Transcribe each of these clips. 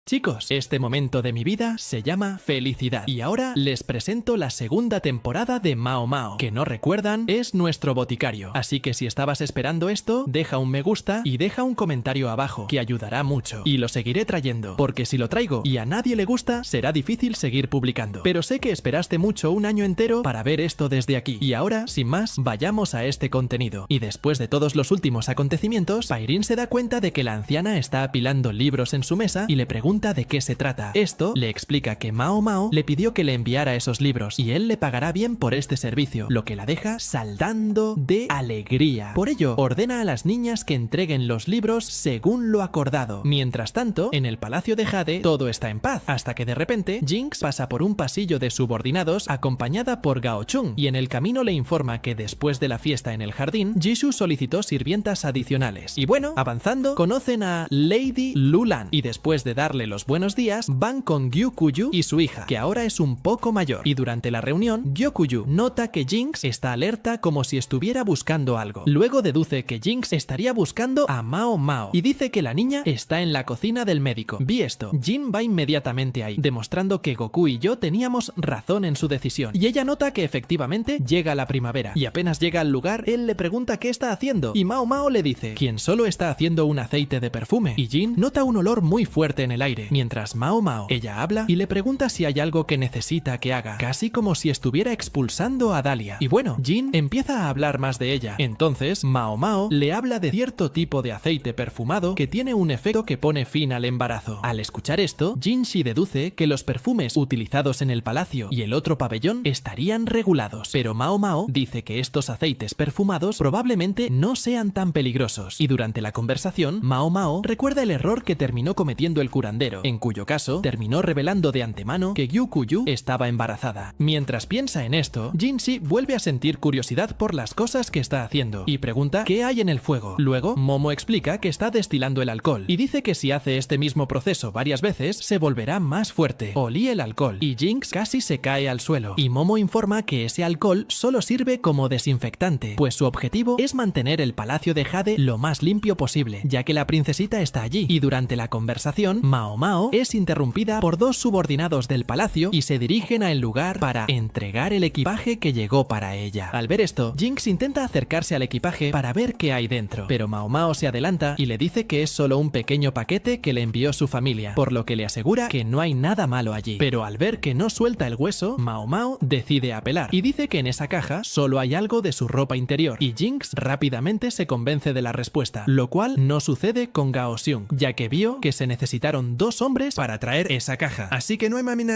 Chicos, este momento de mi vida se llama felicidad. Y ahora les presento la segunda temporada de Mao Mao. Que no recuerdan, es nuestro boticario. Así que si estabas esperando esto, deja un me gusta y deja un comentario abajo, que ayudará mucho. Y lo seguiré trayendo, porque si lo traigo y a nadie le gusta, será difícil seguir publicando. Pero sé que esperaste mucho, un año entero, para ver esto desde aquí. Y ahora, sin más, vayamos a este contenido. Y después de todos los últimos acontecimientos, Pairin se da cuenta de que la anciana está apilando libros en su mesa y le pregunta de qué se trata. Esto le explica que Mao Mao le pidió que le enviara esos libros y él le pagará bien por este servicio, lo que la deja saltando de alegría. Por ello, ordena a las niñas que entreguen los libros según lo acordado. Mientras tanto, en el palacio de Jade todo está en paz, hasta que de repente Jinx pasa por un pasillo de subordinados acompañada por Gao Chun, y en el camino le informa que después de la fiesta en el jardín, Jisoo solicitó sirvientas adicionales. Y bueno, avanzando, conocen a Lady Lulan y después de darle los buenos días, van con Gyukuyu y su hija, que ahora es un poco mayor. Y durante la reunión, Gyukuyu nota que Jinx está alerta como si estuviera buscando algo. Luego deduce que Jinx estaría buscando a Mao Mao y dice que la niña está en la cocina del médico. Vi esto. Jin va inmediatamente ahí, demostrando que Goku y yo teníamos razón en su decisión. Y ella nota que efectivamente llega la primavera. Y apenas llega al lugar, él le pregunta qué está haciendo. Y Mao Mao le dice, quien solo está haciendo un aceite de perfume. Y Jin nota un olor muy fuerte en el aire. Mientras Mao Mao, ella habla y le pregunta si hay algo que necesita que haga, casi como si estuviera expulsando a Dahlia. Y bueno, Jin empieza a hablar más de ella. Entonces, Mao Mao le habla de cierto tipo de aceite perfumado que tiene un efecto que pone fin al embarazo. Al escuchar esto, Jinshi deduce que los perfumes utilizados en el palacio y el otro pabellón estarían regulados, pero Mao Mao dice que estos aceites perfumados probablemente no sean tan peligrosos. Y durante la conversación, Mao Mao recuerda el error que terminó cometiendo el curandero, en cuyo caso terminó revelando de antemano que Gyukuyu estaba embarazada. Mientras piensa en esto, Jinshi vuelve a sentir curiosidad por las cosas que está haciendo y pregunta qué hay en el fuego. Luego, Momo explica que está destilando el alcohol y dice que si hace este mismo proceso varias veces, se volverá más fuerte. Olí el alcohol y Jinx casi se cae al suelo, y Momo informa que ese alcohol solo sirve como desinfectante, pues su objetivo es mantener el palacio de Jade lo más limpio posible, ya que la princesita está allí. Y durante la conversación, Mao Mao es interrumpida por dos subordinados del palacio y se dirigen al lugar para entregar el equipaje que llegó para ella. Al ver esto, Jinx intenta acercarse al equipaje para ver qué hay dentro, pero Mao Mao se adelanta y le dice que es solo un pequeño paquete que le envió su familia, por lo que le asegura que no hay nada malo allí. Pero al ver que no suelta el hueso, Mao Mao decide apelar y dice que en esa caja solo hay algo de su ropa interior, y Jinx rápidamente se convence de la respuesta, lo cual no sucede con Gao Xiong, ya que vio que se necesitaron dos hombres para traer esa caja. Así que no hay mamina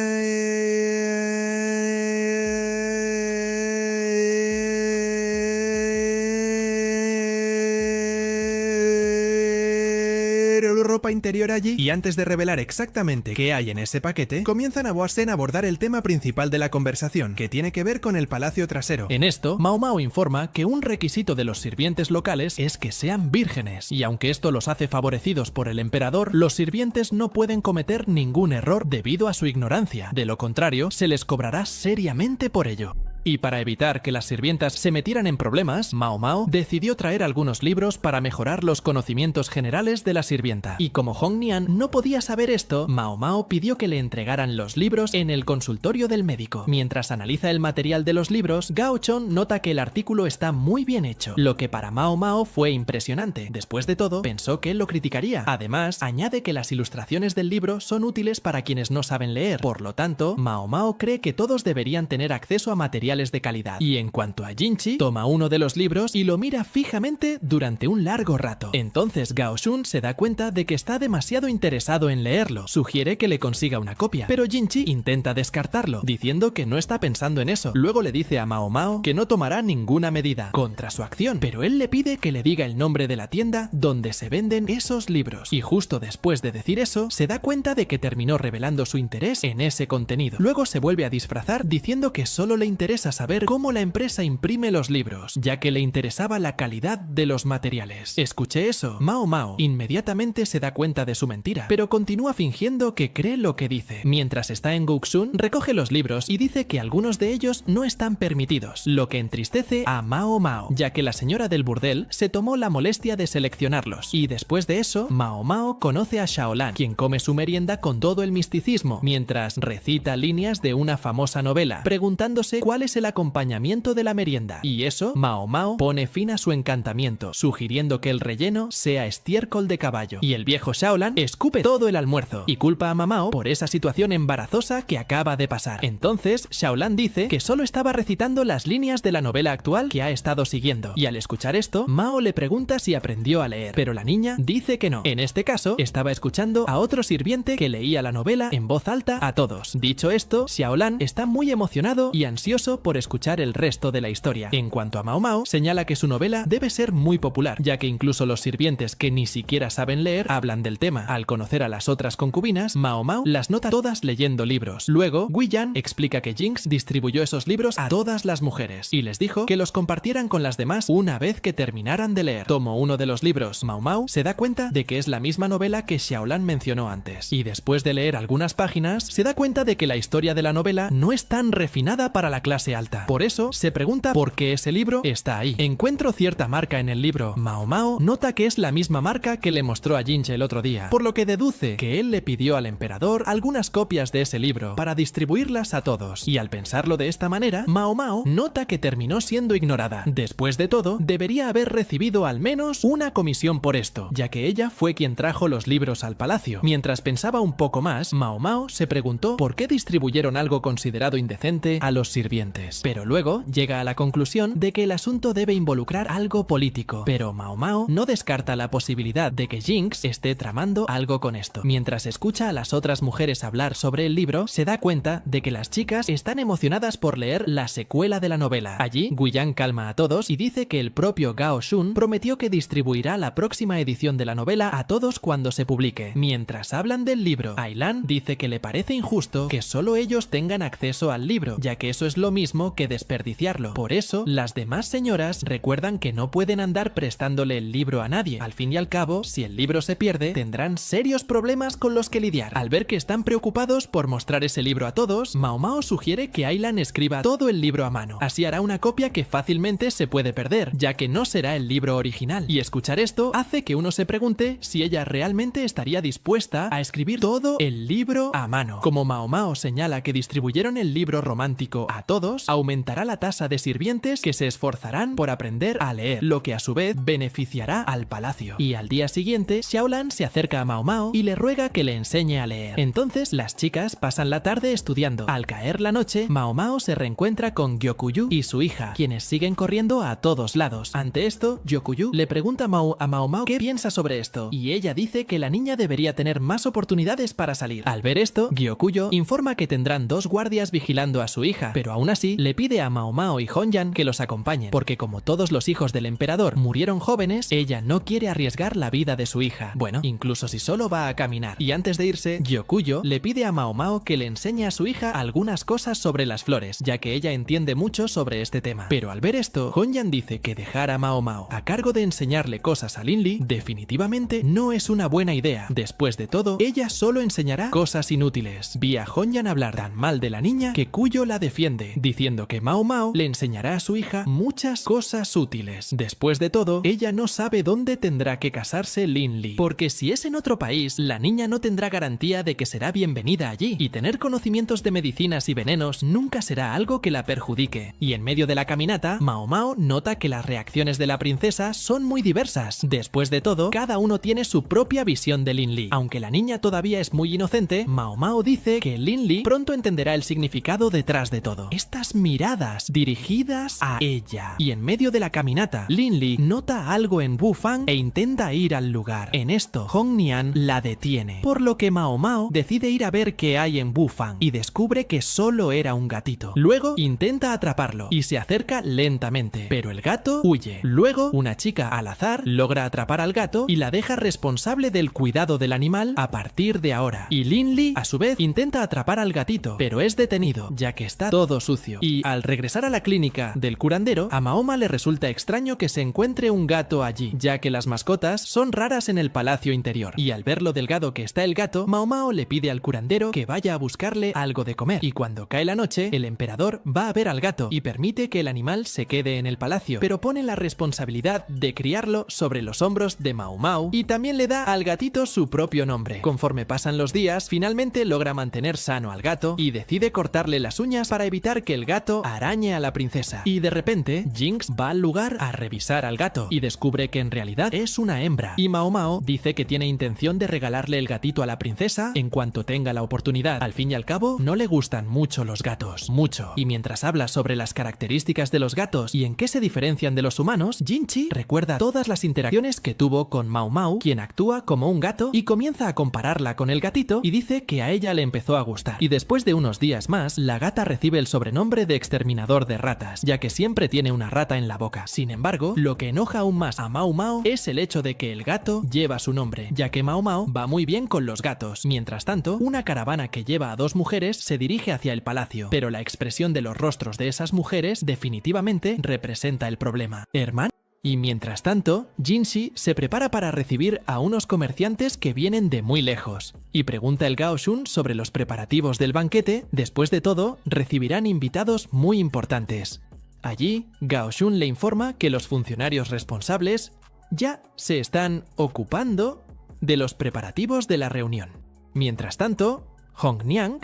ropa interior allí, y antes de revelar exactamente qué hay en ese paquete, comienzan a abordar el tema principal de la conversación, que tiene que ver con el palacio trasero. En esto, Mao Mao informa que un requisito de los sirvientes locales es que sean vírgenes, y aunque esto los hace favorecidos por el emperador, los sirvientes no pueden cometer ningún error debido a su ignorancia. De lo contrario, se les cobrará seriamente por ello. Y para evitar que las sirvientas se metieran en problemas, Mao Mao decidió traer algunos libros para mejorar los conocimientos generales de la sirvienta. Y como Hong Nian no podía saber esto, Mao Mao pidió que le entregaran los libros en el consultorio del médico. Mientras analiza el material de los libros, Gao Chon nota que el artículo está muy bien hecho, lo que para Mao Mao fue impresionante. Después de todo, pensó que él lo criticaría. Además, añade que las ilustraciones del libro son útiles para quienes no saben leer. Por lo tanto, Mao Mao cree que todos deberían tener acceso a materiales de calidad. Y en cuanto a Jinchi, toma uno de los libros y lo mira fijamente durante un largo rato. Entonces Gao Shun se da cuenta de que está demasiado interesado en leerlo. Sugiere que le consiga una copia, pero Jinchi intenta descartarlo, diciendo que no está pensando en eso. Luego le dice a Mao Mao que no tomará ninguna medida contra su acción, pero él le pide que le diga el nombre de la tienda donde se venden esos libros. Y justo después de decir eso, se da cuenta de que terminó revelando su interés en ese contenido. Luego se vuelve a disfrazar diciendo que solo le interesa interesa saber cómo la empresa imprime los libros, ya que le interesaba la calidad de los materiales. Escuché eso. Mao Mao inmediatamente se da cuenta de su mentira, pero continúa fingiendo que cree lo que dice. Mientras está en Guksun, recoge los libros y dice que algunos de ellos no están permitidos, lo que entristece a Mao Mao, ya que la señora del burdel se tomó la molestia de seleccionarlos. Y después de eso, Mao Mao conoce a Xiaolan, quien come su merienda con todo el misticismo, mientras recita líneas de una famosa novela, preguntándose cuál es el acompañamiento de la merienda. Y eso, Mao Mao pone fin a su encantamiento, sugiriendo que el relleno sea estiércol de caballo. Y el viejo Xiaolan escupe todo el almuerzo y culpa a Mamao por esa situación embarazosa que acaba de pasar. Entonces, Xiaolan dice que solo estaba recitando las líneas de la novela actual que ha estado siguiendo. Y al escuchar esto, Mao le pregunta si aprendió a leer, pero la niña dice que no. En este caso, estaba escuchando a otro sirviente que leía la novela en voz alta a todos. Dicho esto, Xiaolan está muy emocionado y ansioso por escuchar el resto de la historia. En cuanto a Mao Mao, señala que su novela debe ser muy popular, ya que incluso los sirvientes que ni siquiera saben leer hablan del tema. Al conocer a las otras concubinas, Mao Mao las nota todas leyendo libros. Luego, Guiyan explica que Jinx distribuyó esos libros a todas las mujeres y les dijo que los compartieran con las demás una vez que terminaran de leer. Tomó uno de los libros. Mao Mao se da cuenta de que es la misma novela que Xiaolan mencionó antes. Y después de leer algunas páginas, se da cuenta de que la historia de la novela no es tan refinada para la clase alta. Por eso, se pregunta por qué ese libro está ahí. Encuentro cierta marca en el libro. Mao Mao nota que es la misma marca que le mostró a Jinx el otro día, por lo que deduce que él le pidió al emperador algunas copias de ese libro para distribuirlas a todos. Y al pensarlo de esta manera, Mao Mao nota que terminó siendo ignorada. Después de todo, debería haber recibido al menos una comisión por esto, ya que ella fue quien trajo los libros al palacio. Mientras pensaba un poco más, Mao Mao se preguntó por qué distribuyeron algo considerado indecente a los sirvientes. Pero luego llega a la conclusión de que el asunto debe involucrar algo político. Pero Mao Mao no descarta la posibilidad de que Jinx esté tramando algo con esto. Mientras escucha a las otras mujeres hablar sobre el libro, se da cuenta de que las chicas están emocionadas por leer la secuela de la novela. Allí, Guiyan calma a todos y dice que el propio Gao Shun prometió que distribuirá la próxima edición de la novela a todos cuando se publique. Mientras hablan del libro, Ailan dice que le parece injusto que solo ellos tengan acceso al libro, ya que eso es lo mismo que desperdiciarlo. Por eso, las demás señoras recuerdan que no pueden andar prestándole el libro a nadie. Al fin y al cabo, si el libro se pierde, tendrán serios problemas con los que lidiar. Al ver que están preocupados por mostrar ese libro a todos, Mao Mao sugiere que Ailan escriba todo el libro a mano. Así hará una copia que fácilmente se puede perder, ya que no será el libro original. Y escuchar esto hace que uno se pregunte si ella realmente estaría dispuesta a escribir todo el libro a mano. Como Mao Mao señala que distribuyeron el libro romántico a todos, aumentará la tasa de sirvientes que se esforzarán por aprender a leer, lo que a su vez beneficiará al palacio. Y al día siguiente, Xiaolan se acerca a Mao Mao y le ruega que le enseñe a leer. Entonces, las chicas pasan la tarde estudiando. Al caer la noche, Mao Mao se reencuentra con Gyokuyu y su hija, quienes siguen corriendo a todos lados. Ante esto, Gyokuyu le pregunta a Mao Mao qué piensa sobre esto, y ella dice que la niña debería tener más oportunidades para salir. Al ver esto, Gyokuyo informa que tendrán 2 guardias vigilando a su hija, pero aún así le pide a Mao Mao y Honjan que los acompañen, porque como todos los hijos del emperador murieron jóvenes, ella no quiere arriesgar la vida de su hija. Bueno, incluso si solo va a caminar. Y antes de irse, Gyokuyo le pide a Mao Mao que le enseñe a su hija algunas cosas sobre las flores, ya que ella entiende mucho sobre este tema. Pero al ver esto, Honjan dice que dejar a Mao Mao a cargo de enseñarle cosas a Lin Li definitivamente no es una buena idea. Después de todo, ella solo enseñará cosas inútiles. Vi a Honjan hablar tan mal de la niña que Kuyo la defiende, diciendo que Mao Mao le enseñará a su hija muchas cosas útiles. Después de todo, ella no sabe dónde tendrá que casarse Lin Li, porque si es en otro país, la niña no tendrá garantía de que será bienvenida allí, y tener conocimientos de medicinas y venenos nunca será algo que la perjudique. Y en medio de la caminata, Mao Mao nota que las reacciones de la princesa son muy diversas. Después de todo, cada uno tiene su propia visión de Lin Li. Aunque la niña todavía es muy inocente, Mao Mao dice que Lin Li pronto entenderá el significado detrás de todo. Estas miradas dirigidas a ella. Y en medio de la caminata, Lin Li nota algo en Wu Fang e intenta ir al lugar. En esto, Hong Nian la detiene, por lo que Mao Mao decide ir a ver qué hay en Wu Fang y descubre que solo era un gatito. Luego intenta atraparlo y se acerca lentamente, pero el gato huye. Luego, una chica al azar logra atrapar al gato y la deja responsable del cuidado del animal a partir de ahora. Y Lin Li, a su vez, intenta atrapar al gatito, pero es detenido, ya que está todo sucio. palacio. Y al regresar a la clínica del curandero, a Mahoma le resulta extraño que se encuentre un gato allí, ya que las mascotas son raras en el palacio interior. Y al ver lo delgado que está el gato, Mao le pide al curandero que vaya a buscarle algo de comer. Y cuando cae la noche, el emperador va a ver al gato y permite que el animal se quede en el palacio, pero pone la responsabilidad de criarlo sobre los hombros de Mao y también le da al gatito su propio nombre. Conforme pasan los días, finalmente logra mantener sano al gato y decide cortarle las uñas para evitar que el gato arañe a la princesa. Y de repente, Jinx va al lugar a revisar al gato y descubre que en realidad es una hembra. Y Mao dice que tiene intención de regalarle el gatito a la princesa en cuanto tenga la oportunidad. Al fin y al cabo, no le gustan mucho los gatos. Mucho. Y mientras habla sobre las características de los gatos y en qué se diferencian de los humanos, Jinchi recuerda todas las interacciones que tuvo con Mao, quien actúa como un gato, y comienza a compararla con el gatito y dice que a ella le empezó a gustar. Y después de unos días más, la gata recibe el sobrenombre de exterminador de ratas, ya que siempre tiene una rata en la boca. Sin embargo, lo que enoja aún más a Mao es el hecho de que el gato lleva su nombre, ya que Mao va muy bien con los gatos. Mientras tanto, una caravana que lleva a dos mujeres se dirige hacia el palacio, pero la expresión de los rostros de esas mujeres definitivamente representa el problema. ¿Hermano? Y mientras tanto, Jinxi se prepara para recibir a unos comerciantes que vienen de muy lejos, y pregunta el Gaoshun sobre los preparativos del banquete. Después de todo, recibirán invitados muy importantes. Allí, Gaoshun le informa que los funcionarios responsables ya se están ocupando de los preparativos de la reunión. Mientras tanto, Hongniang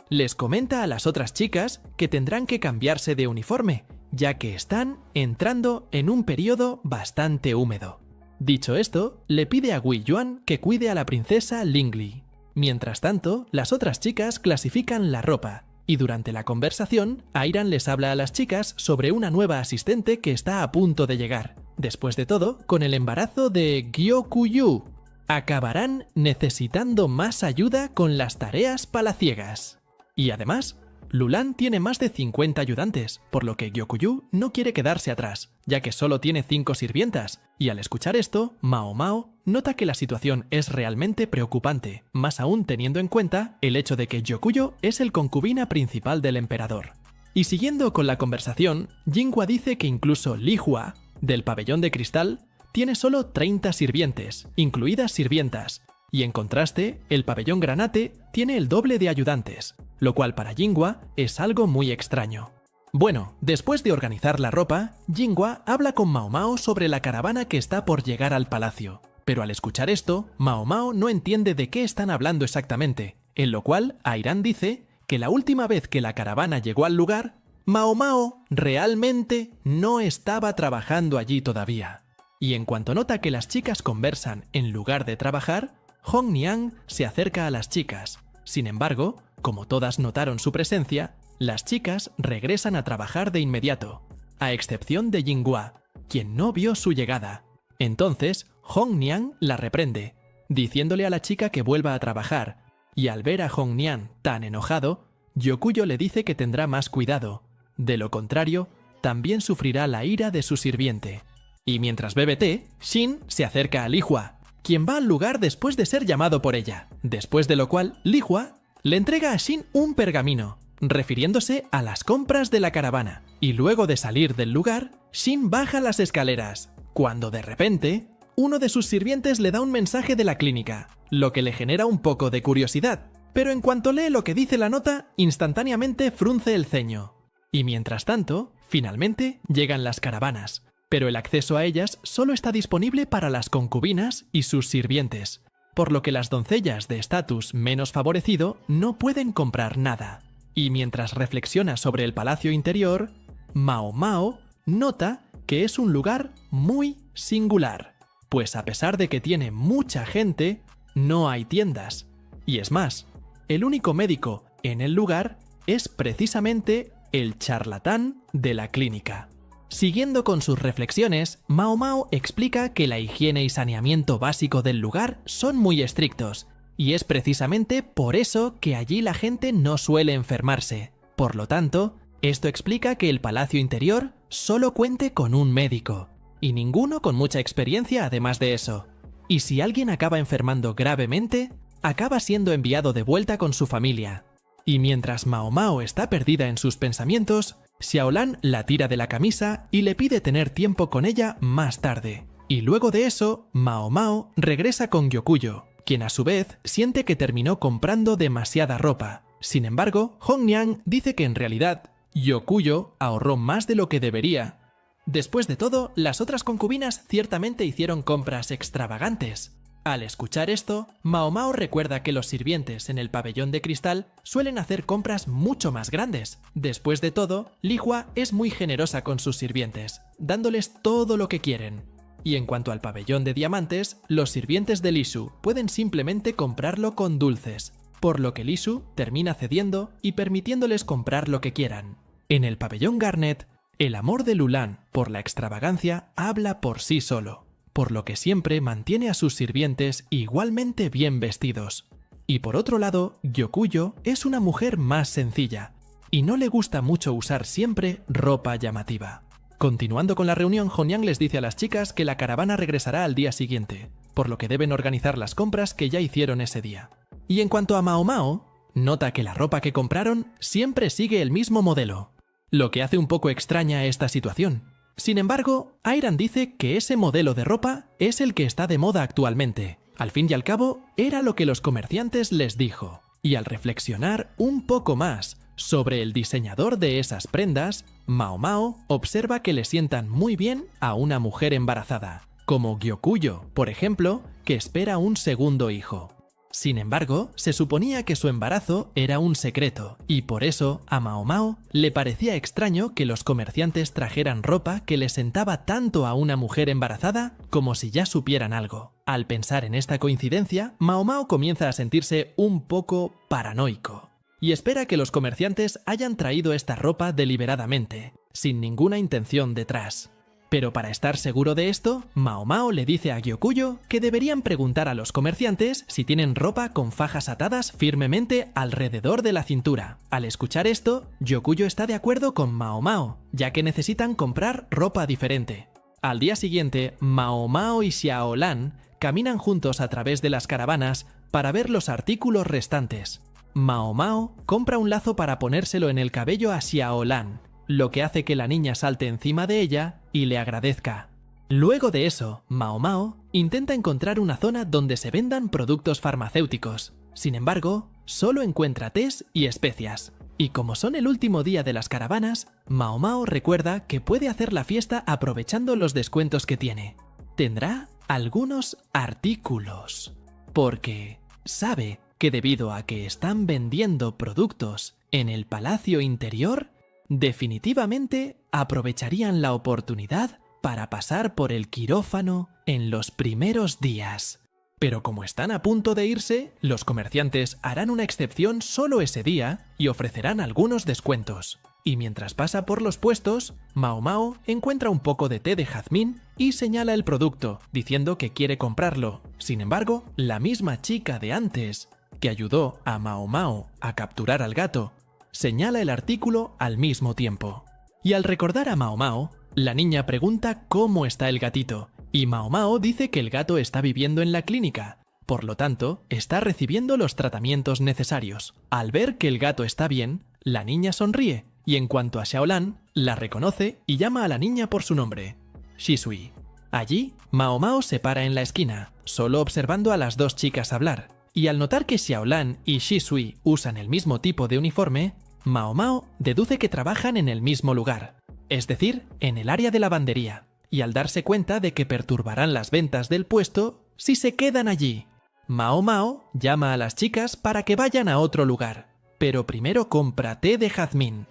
les comenta a las otras chicas que tendrán que cambiarse de uniforme, ya que están entrando en un periodo bastante húmedo. Dicho esto, le pide a Wei Yuan que cuide a la princesa Lingli. Mientras tanto, las otras chicas clasifican la ropa, y durante la conversación, Airan les habla a las chicas sobre una nueva asistente que está a punto de llegar. Después de todo, con el embarazo de Gyokuyu, acabarán necesitando más ayuda con las tareas palaciegas. Y además, Lulan tiene más de 50 ayudantes, por lo que Gyokuyu no quiere quedarse atrás, ya que solo tiene 5 sirvientas, y al escuchar esto, Mao nota que la situación es realmente preocupante, más aún teniendo en cuenta el hecho de que Gyokuyu es el concubina principal del emperador. Y siguiendo con la conversación, Jinhua dice que incluso Li Hua, del pabellón de cristal, tiene solo 30 sirvientes, incluidas sirvientas, y en contraste, el pabellón granate tiene el doble de ayudantes, lo cual para Jinhua es algo muy extraño. Bueno, después de organizar la ropa, Jinhua habla con Mao sobre la caravana que está por llegar al palacio, pero al escuchar esto, Mao no entiende de qué están hablando exactamente, en lo cual Airan dice que la última vez que la caravana llegó al lugar, Mao realmente no estaba trabajando allí todavía. Y en cuanto nota que las chicas conversan en lugar de trabajar, Hongniang se acerca a las chicas. Sin embargo, como todas notaron su presencia, las chicas regresan a trabajar de inmediato, a excepción de Jinhua, quien no vio su llegada. Entonces, Hongniang la reprende, diciéndole a la chica que vuelva a trabajar, y al ver a Hongniang tan enojado, Gyokuyu le dice que tendrá más cuidado. De lo contrario, también sufrirá la ira de su sirviente. Y mientras bebe té, Shin se acerca a Li Hua, quien va al lugar después de ser llamado por ella, después de lo cual Li Hua le entrega a Shin un pergamino, refiriéndose a las compras de la caravana, y luego de salir del lugar, Shin baja las escaleras, cuando de repente, uno de sus sirvientes le da un mensaje de la clínica, lo que le genera un poco de curiosidad, pero en cuanto lee lo que dice la nota, instantáneamente frunce el ceño. Y mientras tanto, finalmente llegan las caravanas, pero el acceso a ellas solo está disponible para las concubinas y sus sirvientes, por lo que las doncellas de estatus menos favorecido no pueden comprar nada. Y mientras reflexiona sobre el palacio interior, Mao nota que es un lugar muy singular, pues a pesar de que tiene mucha gente, no hay tiendas. Y es más, el único médico en el lugar es precisamente el charlatán de la clínica. Siguiendo con sus reflexiones, Mao explica que la higiene y saneamiento básico del lugar son muy estrictos, y es precisamente por eso que allí la gente no suele enfermarse. Por lo tanto, esto explica que el palacio interior solo cuente con un médico, y ninguno con mucha experiencia además de eso. Y si alguien acaba enfermando gravemente, acaba siendo enviado de vuelta con su familia. Y mientras Mao Mao está perdida en sus pensamientos, Xiaolan la tira de la camisa y le pide tener tiempo con ella más tarde. Y luego de eso, Mao Mao regresa con Gyokuyo, quien a su vez siente que terminó comprando demasiada ropa. Sin embargo, Hongniang dice que en realidad Gyokuyo ahorró más de lo que debería. Después de todo, las otras concubinas ciertamente hicieron compras extravagantes. Al escuchar esto, Mao Mao recuerda que los sirvientes en el pabellón de cristal suelen hacer compras mucho más grandes. Después de todo, Li Hua es muy generosa con sus sirvientes, dándoles todo lo que quieren. Y en cuanto al pabellón de diamantes, los sirvientes de Li Shu pueden simplemente comprarlo con dulces, por lo que Li Shu termina cediendo y permitiéndoles comprar lo que quieran. En el pabellón Garnet, el amor de Lulan por la extravagancia habla por sí solo, por lo que siempre mantiene a sus sirvientes igualmente bien vestidos. Y por otro lado, Gyokuyo es una mujer más sencilla, y no le gusta mucho usar siempre ropa llamativa. Continuando con la reunión, Hongniang les dice a las chicas que la caravana regresará al día siguiente, por lo que deben organizar las compras que ya hicieron ese día. Y en cuanto a Mao Mao, nota que la ropa que compraron siempre sigue el mismo modelo, lo que hace un poco extraña esta situación. Sin embargo, Airan dice que ese modelo de ropa es el que está de moda actualmente. Al fin y al cabo, era lo que los comerciantes les dijo. Y al reflexionar un poco más sobre el diseñador de esas prendas, Mao Mao observa que le sientan muy bien a una mujer embarazada, como Gyokuyo, por ejemplo, que espera un segundo hijo. Sin embargo, se suponía que su embarazo era un secreto, y por eso a Mao Mao le parecía extraño que los comerciantes trajeran ropa que le sentaba tanto a una mujer embarazada como si ya supieran algo. Al pensar en esta coincidencia, Mao Mao comienza a sentirse un poco paranoico, y espera que los comerciantes hayan traído esta ropa deliberadamente, sin ninguna intención detrás. Pero para estar seguro de esto, Mao Mao le dice a Gyokuyo que deberían preguntar a los comerciantes si tienen ropa con fajas atadas firmemente alrededor de la cintura. Al escuchar esto, Gyokuyo está de acuerdo con Mao Mao, ya que necesitan comprar ropa diferente. Al día siguiente, Mao Mao y Xiaolan caminan juntos a través de las caravanas para ver los artículos restantes. Mao Mao compra un lazo para ponérselo en el cabello a Xiaolan, lo que hace que la niña salte encima de ella y le agradezca. Luego de eso, Mao Mao intenta encontrar una zona donde se vendan productos farmacéuticos. Sin embargo, solo encuentra tés y especias. Y como son el último día de las caravanas, Mao Mao recuerda que puede hacer la fiesta aprovechando los descuentos que tiene. Tendrá algunos artículos, porque sabe que debido a que están vendiendo productos en el palacio interior, definitivamente aprovecharían la oportunidad para pasar por el quirófano en los primeros días. Pero como están a punto de irse, los comerciantes harán una excepción solo ese día y ofrecerán algunos descuentos. Y mientras pasa por los puestos, Mao Mao encuentra un poco de té de jazmín y señala el producto, diciendo que quiere comprarlo. Sin embargo, la misma chica de antes, que ayudó a Mao Mao a capturar al gato, señala el artículo al mismo tiempo. Y al recordar a Mao Mao, la niña pregunta cómo está el gatito, y Mao Mao dice que el gato está viviendo en la clínica, por lo tanto, está recibiendo los tratamientos necesarios. Al ver que el gato está bien, la niña sonríe, y en cuanto a Xiaolan, la reconoce y llama a la niña por su nombre, Shisui. Allí, Mao Mao se para en la esquina, solo observando a las dos chicas hablar. Y al notar que Xiaolan y Shisui usan el mismo tipo de uniforme, Mao Mao deduce que trabajan en el mismo lugar, es decir, en el área de lavandería, y al darse cuenta de que perturbarán las ventas del puesto si se quedan allí, Mao Mao llama a las chicas para que vayan a otro lugar, pero primero compra té de jazmín.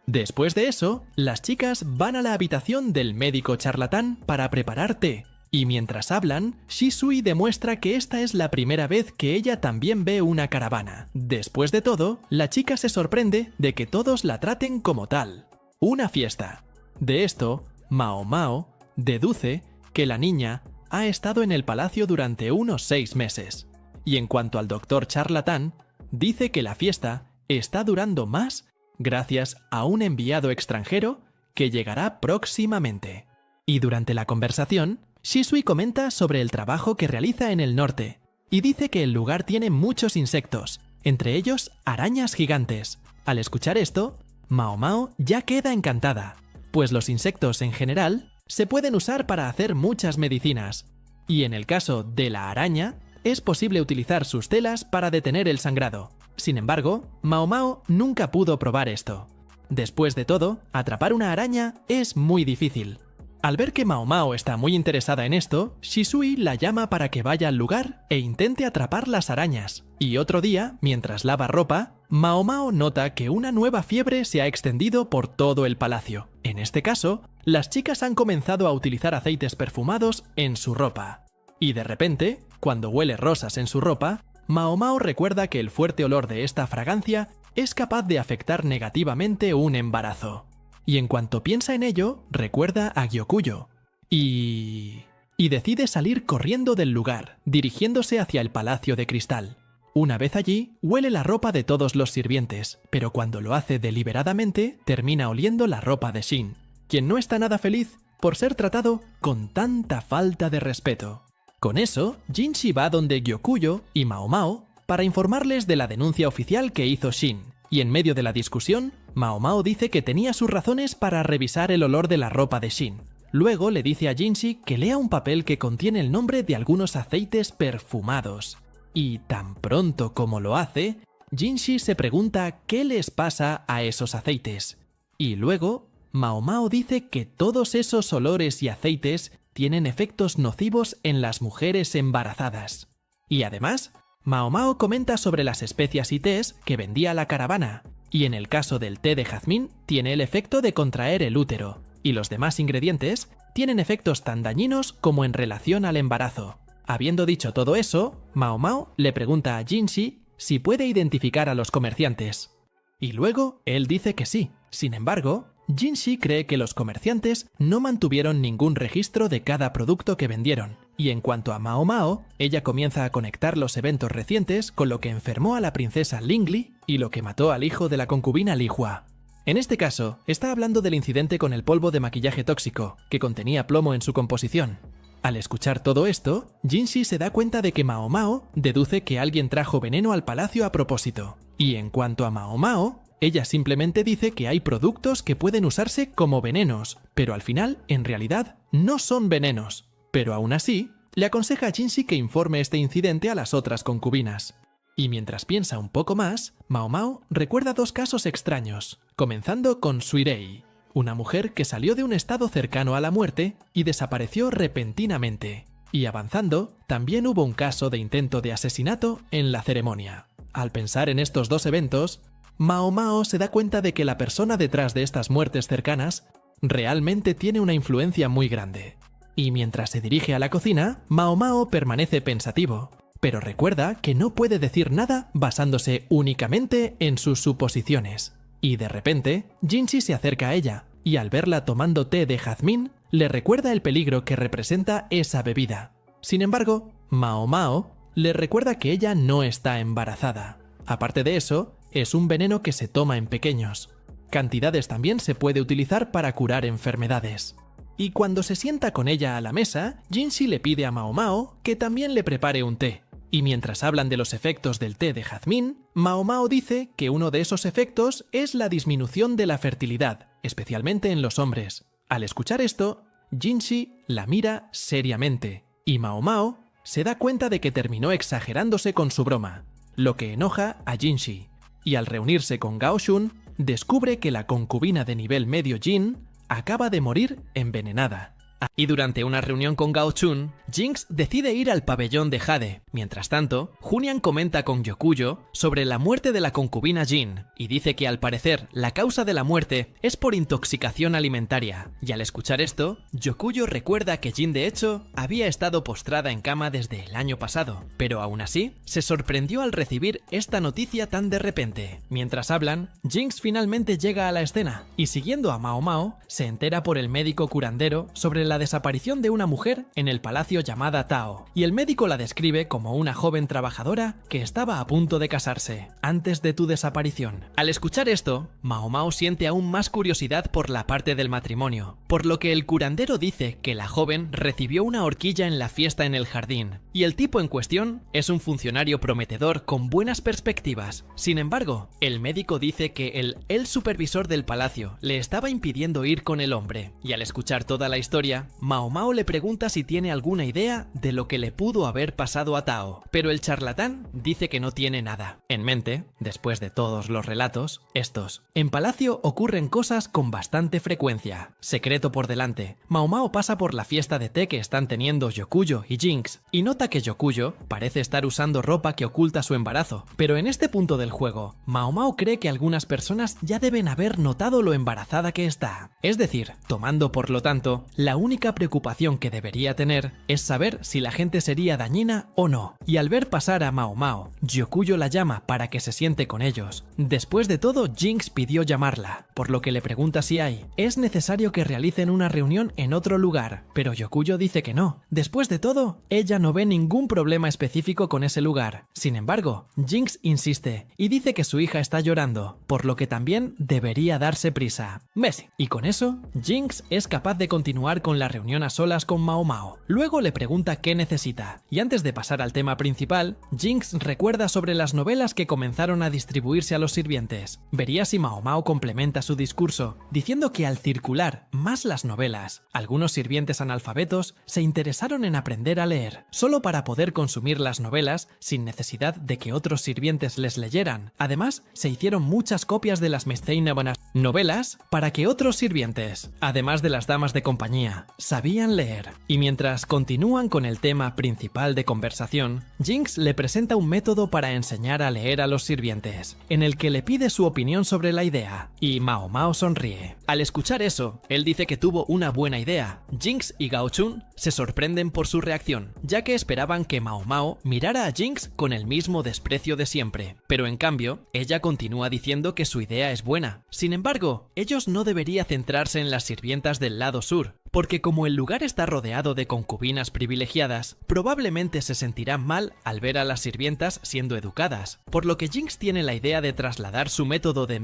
Después de eso, las chicas van a la habitación del médico charlatán para preparar té. Y mientras hablan, Shisui demuestra que esta es la primera vez que ella también ve una caravana. Después de todo, la chica se sorprende de que todos la traten como tal, una fiesta. De esto, Mao Mao deduce que la niña ha estado en el palacio durante unos 6 meses. Y en cuanto al doctor charlatán, dice que la fiesta está durando más gracias a un enviado extranjero que llegará próximamente. Y durante la conversación, Shisui comenta sobre el trabajo que realiza en el norte y dice que el lugar tiene muchos insectos, entre ellos arañas gigantes. Al escuchar esto, Mao Mao ya queda encantada, pues los insectos en general se pueden usar para hacer muchas medicinas, y en el caso de la araña, es posible utilizar sus telas para detener el sangrado. Sin embargo, Mao Mao nunca pudo probar esto. Después de todo, atrapar una araña es muy difícil. Al ver que Mao Mao está muy interesada en esto, Shisui la llama para que vaya al lugar e intente atrapar las arañas. Y otro día, mientras lava ropa, Mao Mao nota que una nueva fiebre se ha extendido por todo el palacio. En este caso, las chicas han comenzado a utilizar aceites perfumados en su ropa. Y de repente, cuando huele rosas en su ropa, Mao Mao recuerda que el fuerte olor de esta fragancia es capaz de afectar negativamente un embarazo. Y en cuanto piensa en ello, recuerda a Gyokuyo. Y decide salir corriendo del lugar, dirigiéndose hacia el Palacio de Cristal. Una vez allí, huele la ropa de todos los sirvientes, pero cuando lo hace deliberadamente, termina oliendo la ropa de Shin, quien no está nada feliz por ser tratado con tanta falta de respeto. Con eso, Jinshi va donde Gyokuyo y Mao Mao para informarles de la denuncia oficial que hizo Shin, y en medio de la discusión, Mao Mao dice que tenía sus razones para revisar el olor de la ropa de Shin. Luego le dice a Jinshi que lea un papel que contiene el nombre de algunos aceites perfumados. Y tan pronto como lo hace, Jinshi se pregunta qué les pasa a esos aceites. Y luego, Mao Mao dice que todos esos olores y aceites tienen efectos nocivos en las mujeres embarazadas. Y además, Mao Mao comenta sobre las especias y tés que vendía la caravana, y en el caso del té de jazmín tiene el efecto de contraer el útero, y los demás ingredientes tienen efectos tan dañinos como en relación al embarazo. Habiendo dicho todo eso, Mao Mao le pregunta a Jinshi si puede identificar a los comerciantes. Y luego él dice que sí. Sin embargo, Jinshi cree que los comerciantes no mantuvieron ningún registro de cada producto que vendieron. Y en cuanto a Mao Mao, ella comienza a conectar los eventos recientes con lo que enfermó a la princesa Lingli y lo que mató al hijo de la concubina Li Hua. En este caso, está hablando del incidente con el polvo de maquillaje tóxico, que contenía plomo en su composición. Al escuchar todo esto, Jinshi se da cuenta de que Mao Mao deduce que alguien trajo veneno al palacio a propósito. Y en cuanto a Mao Mao, ella simplemente dice que hay productos que pueden usarse como venenos, pero al final, en realidad, no son venenos. Pero aún así, le aconseja a Jinshi que informe este incidente a las otras concubinas. Y mientras piensa un poco más, Mao Mao recuerda dos casos extraños, comenzando con Suirei, una mujer que salió de un estado cercano a la muerte y desapareció repentinamente. Y avanzando, también hubo un caso de intento de asesinato en la ceremonia. Al pensar en estos dos eventos, Mao Mao se da cuenta de que la persona detrás de estas muertes cercanas realmente tiene una influencia muy grande. Y mientras se dirige a la cocina, Mao Mao permanece pensativo, pero recuerda que no puede decir nada basándose únicamente en sus suposiciones. Y de repente, Jinshi se acerca a ella, y al verla tomando té de jazmín, le recuerda el peligro que representa esa bebida. Sin embargo, Mao Mao le recuerda que ella no está embarazada. Aparte de eso, es un veneno que se toma en pequeños. Cantidades también se puede utilizar para curar enfermedades. Y cuando se sienta con ella a la mesa, Jinshi le pide a Mao Mao que también le prepare un té. Y mientras hablan de los efectos del té de jazmín, Mao Mao dice que uno de esos efectos es la disminución de la fertilidad, especialmente en los hombres. Al escuchar esto, Jinshi la mira seriamente, y Mao Mao se da cuenta de que terminó exagerándose con su broma, lo que enoja a Jinshi. Y al reunirse con Gao Shun, descubre que la concubina de nivel medio Jin acaba de morir envenenada. Y durante una reunión con Gao Chun, Jinx decide ir al pabellón de Jade. Mientras tanto, Hunian comenta con Gyokuyo sobre la muerte de la concubina Jin y dice que al parecer la causa de la muerte es por intoxicación alimentaria. Y al escuchar esto, Gyokuyo recuerda que Jin de hecho había estado postrada en cama desde el año pasado, pero aún así se sorprendió al recibir esta noticia tan de repente. Mientras hablan, Jinx finalmente llega a la escena y siguiendo a Mao Mao, se entera por el médico curandero sobre la desaparición de una mujer en el palacio llamada Tao, y el médico la describe como una joven trabajadora que estaba a punto de casarse, antes de tu desaparición. Al escuchar esto, Mao Mao siente aún más curiosidad por la parte del matrimonio, por lo que el curandero dice que la joven recibió una horquilla en la fiesta en el jardín, y el tipo en cuestión es un funcionario prometedor con buenas perspectivas. Sin embargo, el médico dice que el supervisor del palacio le estaba impidiendo ir con el hombre, y al escuchar toda la historia, Mao Mao le pregunta si tiene alguna idea de lo que le pudo haber pasado a Tao, pero el charlatán dice que no tiene nada en mente, después de todos los relatos, estos. En palacio ocurren cosas con bastante frecuencia. Secreto por delante, Mao Mao pasa por la fiesta de té que están teniendo Yokuyo y Jinx, y nota que Yokuyo parece estar usando ropa que oculta su embarazo, pero en este punto del juego, Mao Mao cree que algunas personas ya deben haber notado lo embarazada que está. Es decir, tomando por lo tanto, la única preocupación que debería tener es saber si la gente sería dañina o no. Y al ver pasar a Mao Mao, Yokuyo la llama para que se siente con ellos. Después de todo, Jinx pidió llamarla, por lo que le pregunta si es necesario que realicen una reunión en otro lugar, pero Yokuyo dice que no. Después de todo, ella no ve ningún problema específico con ese lugar. Sin embargo, Jinx insiste y dice que su hija está llorando, por lo que también debería darse prisa. ¿Ves? Y con eso, Jinx es capaz de continuar con la reunión a solas con Mao Mao. Luego le pregunta qué necesita, y antes de pasar al tema principal, Jinx recuerda sobre las novelas que comenzaron a distribuirse a los sirvientes. Vería si Mao Mao complementa su discurso, diciendo que al circular más las novelas, algunos sirvientes analfabetos se interesaron en aprender a leer, solo para poder consumir las novelas sin necesidad de que otros sirvientes les leyeran. Además, se hicieron muchas copias de las buenas novelas para que otros sirvientes, además de las damas de compañía, sabían leer. Y mientras continúan con el tema principal de conversación, Jinx le presenta un método para enseñar a leer a los sirvientes, en el que le pide su opinión sobre la idea, y Mao Mao sonríe. Al escuchar eso, él dice que tuvo una buena idea. Jinx y Gao Chun se sorprenden por su reacción, ya que esperaban que Mao Mao mirara a Jinx con el mismo desprecio de siempre, pero en cambio, ella continúa diciendo que su idea es buena. Sin embargo, ellos no deberían centrarse en las sirvientas del lado sur, porque como el lugar está rodeado de concubinas privilegiadas, probablemente se sentirán mal al ver a las sirvientas siendo educadas, por lo que Jinx tiene la idea de trasladar su método de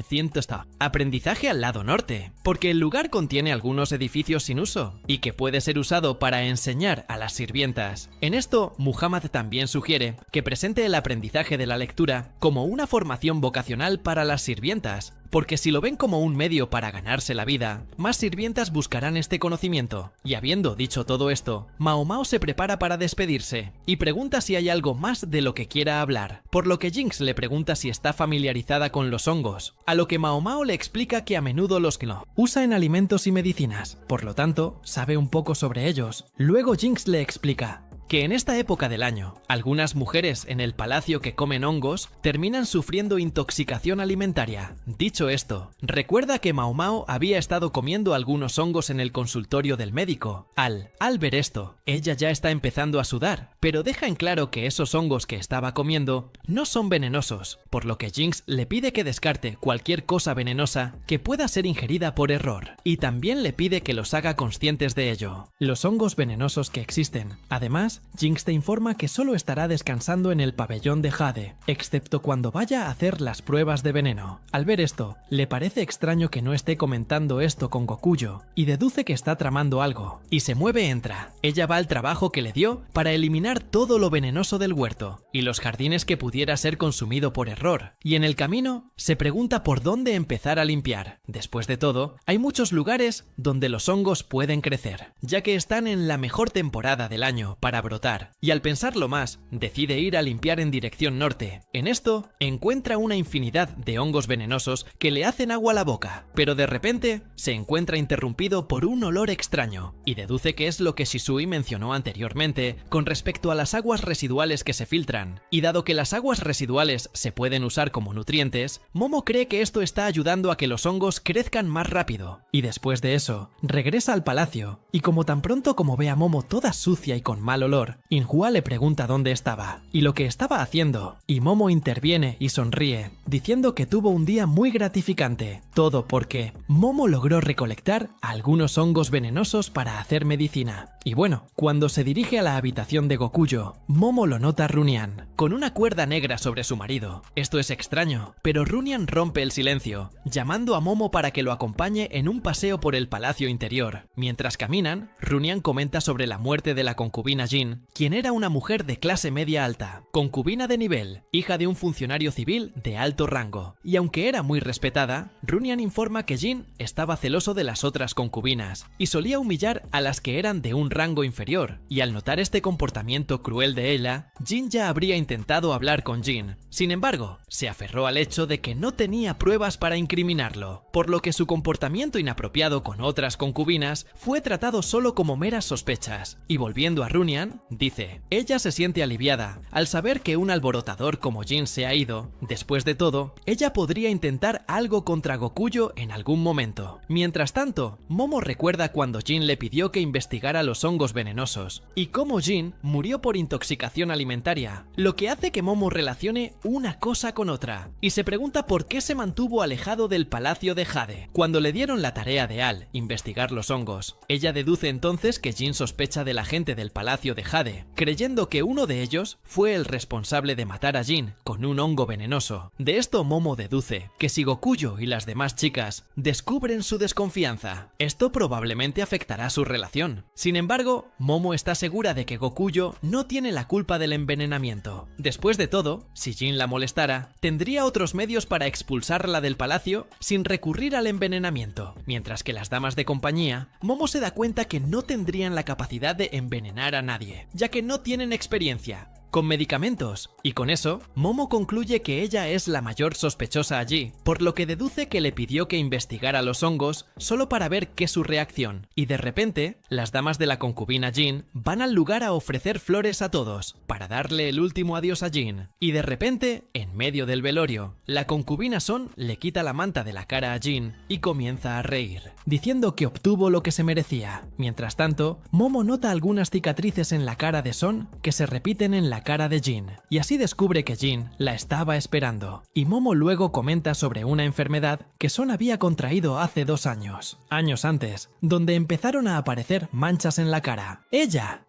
aprendizaje al lado norte, porque el lugar contiene algunos edificios sin uso, y que puede ser usado para enseñar a las sirvientas. En esto, Muhammad también sugiere que presente el aprendizaje de la lectura como una formación vocacional para las sirvientas, porque si lo ven como un medio para ganarse la vida, más sirvientas buscarán este conocimiento. Y habiendo dicho todo esto, Mao Mao se prepara para despedirse, y pregunta si hay algo más de lo que quiera hablar, por lo que Jinx le pregunta si está familiarizada con los hongos, a lo que Mao Mao le explica que a menudo los usa en alimentos y medicinas, por lo tanto, sabe un poco sobre ellos. Luego Jinx le explica que en esta época del año, algunas mujeres en el palacio que comen hongos terminan sufriendo intoxicación alimentaria. Dicho esto, recuerda que Mao Mao había estado comiendo algunos hongos en el consultorio del médico. Al ver esto, ella ya está empezando a sudar, pero deja en claro que esos hongos que estaba comiendo no son venenosos, por lo que Jinx le pide que descarte cualquier cosa venenosa que pueda ser ingerida por error, y también le pide que los haga conscientes de ello. Los hongos venenosos que existen, además, Jinx te informa que solo estará descansando en el pabellón de Jade, excepto cuando vaya a hacer las pruebas de veneno. Al ver esto, le parece extraño que no esté comentando esto con Gokuyo, y deduce que está tramando algo, y se mueve entra. Ella va al trabajo que le dio para eliminar todo lo venenoso del huerto, y los jardines que pudiera ser consumido por error, y en el camino, se pregunta por dónde empezar a limpiar. Después de todo, hay muchos lugares donde los hongos pueden crecer, ya que están en la mejor temporada del año para brotar, y al pensarlo más, decide ir a limpiar en dirección norte. En esto, encuentra una infinidad de hongos venenosos que le hacen agua a la boca, pero de repente, se encuentra interrumpido por un olor extraño, y deduce que es lo que Shisui mencionó anteriormente con respecto a las aguas residuales que se filtran, y dado que las aguas residuales se pueden usar como nutrientes, Momo cree que esto está ayudando a que los hongos crezcan más rápido, y después de eso, regresa al palacio, y como tan pronto como ve a Momo toda sucia y con mal olor, dolor, Inhua le pregunta dónde estaba y lo que estaba haciendo, y Momo interviene y sonríe, diciendo que tuvo un día muy gratificante, todo porque Momo logró recolectar algunos hongos venenosos para hacer medicina. Y bueno, cuando se dirige a la habitación de Gokuyo, Momo lo nota Runyan, con una cuerda negra sobre su marido. Esto es extraño, pero Runyan rompe el silencio, llamando a Momo para que lo acompañe en un paseo por el palacio interior. Mientras caminan, Runyan comenta sobre la muerte de la concubina Jin, quien era una mujer de clase media alta, concubina de nivel, hija de un funcionario civil de alto rango. Y aunque era muy respetada, Runyan informa que Jin estaba celoso de las otras concubinas y solía humillar a las que eran de un rango inferior, y al notar este comportamiento cruel de ella, Jin ya habría intentado hablar con Jin. Sin embargo, se aferró al hecho de que no tenía pruebas para incriminarlo, por lo que su comportamiento inapropiado con otras concubinas fue tratado solo como meras sospechas. Y volviendo a Runyan, dice, ella se siente aliviada al saber que un alborotador como Jin se ha ido. Después de todo, ella podría intentar algo contra Gokuyo en algún momento. Mientras tanto, Momo recuerda cuando Jin le pidió que investigara los hongos venenosos, y cómo Jin murió por intoxicación alimentaria, lo que hace que Momo relacione una cosa con otra, y se pregunta por qué se mantuvo alejado del palacio de Jade. Cuando le dieron la tarea de Al investigar los hongos, ella deduce entonces que Jin sospecha de la gente del palacio de Jade, creyendo que uno de ellos fue el responsable de matar a Jin con un hongo venenoso. De esto Momo deduce que si Gokuyo y las demás chicas descubren su desconfianza, esto probablemente afectará su relación. Sin embargo, Momo está segura de que Gokuyo no tiene la culpa del envenenamiento. Después de todo, si Jin la molestara, tendría otros medios para expulsarla del palacio sin recurrir al envenenamiento. Mientras que las damas de compañía, Momo se da cuenta que no tendrían la capacidad de envenenar a nadie, ya que no tienen experiencia con medicamentos, y con eso, Momo concluye que ella es la mayor sospechosa allí, por lo que deduce que le pidió que investigara los hongos solo para ver qué es su reacción, y de repente, las damas de la concubina Jin van al lugar a ofrecer flores a todos, para darle el último adiós a Jin, y de repente, en medio del velorio, la concubina Son le quita la manta de la cara a Jin y comienza a reír, diciendo que obtuvo lo que se merecía. Mientras tanto, Momo nota algunas cicatrices en la cara de Son que se repiten en la cara de Jin, y así descubre que Jin la estaba esperando, y Momo luego comenta sobre una enfermedad que Son había contraído hace 2 años antes, donde empezaron a aparecer manchas en la cara.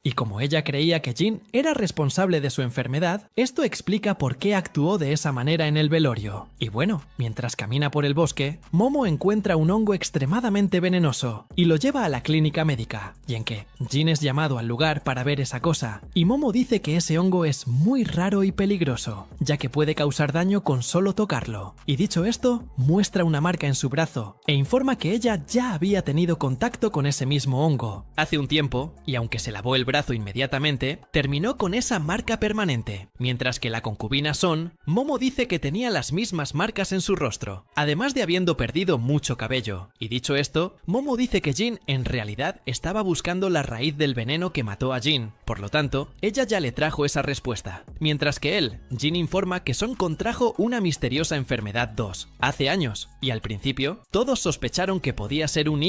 Y como ella creía que Jin era responsable de su enfermedad, esto explica por qué actuó de esa manera en el velorio. Y bueno, mientras camina por el bosque, Momo encuentra un hongo extremadamente venenoso y lo lleva a la clínica médica, y en que Jin es llamado al lugar para ver esa cosa, y Momo dice que ese hongo es muy raro y peligroso, ya que puede causar daño con solo tocarlo. Y dicho esto, muestra una marca en su brazo e informa que ella ya había tenido contacto con ese mismo hongo hace un tiempo, y aunque se lavó el brazo inmediatamente, terminó con esa marca permanente. Mientras que la concubina Son, Momo dice que tenía las mismas marcas en su rostro, además de habiendo perdido mucho cabello. Y dicho esto, Momo dice que Jin en realidad estaba buscando la raíz del veneno que mató a Jin, por lo tanto, ella ya le trajo esa respuesta. Mientras que él, Jin informa que Son contrajo una misteriosa enfermedad 2 hace años, y al principio todos sospecharon que podía ser un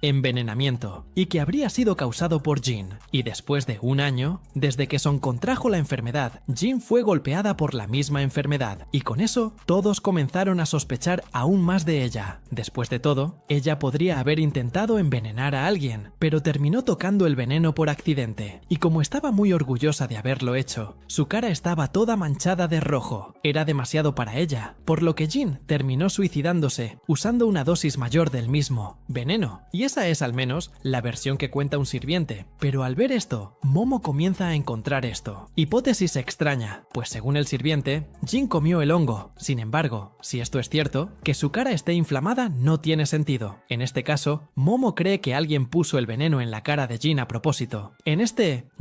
envenenamiento, y que habría sido causado por Jin. Y después de 1 año, desde que Son contrajo la enfermedad, Jin fue golpeada por la misma enfermedad, y con eso todos comenzaron a sospechar aún más de ella. Después de todo, ella podría haber intentado envenenar a alguien, pero terminó tocando el veneno por accidente, y como estaba muy orgullosa de haberlo hecho, su cara estaba toda manchada de rojo. Era demasiado para ella, por lo que Jin terminó suicidándose usando una dosis mayor del mismo veneno, y esa es al menos la versión que cuenta un sirviente. Pero al ver esto, Momo comienza a encontrar esto. Hipótesis extraña, pues según el sirviente, Jin comió el hongo. Sin embargo, si esto es cierto, que su cara esté inflamada no tiene sentido. En este caso, Momo cree que alguien puso el veneno en la cara de Jin a propósito.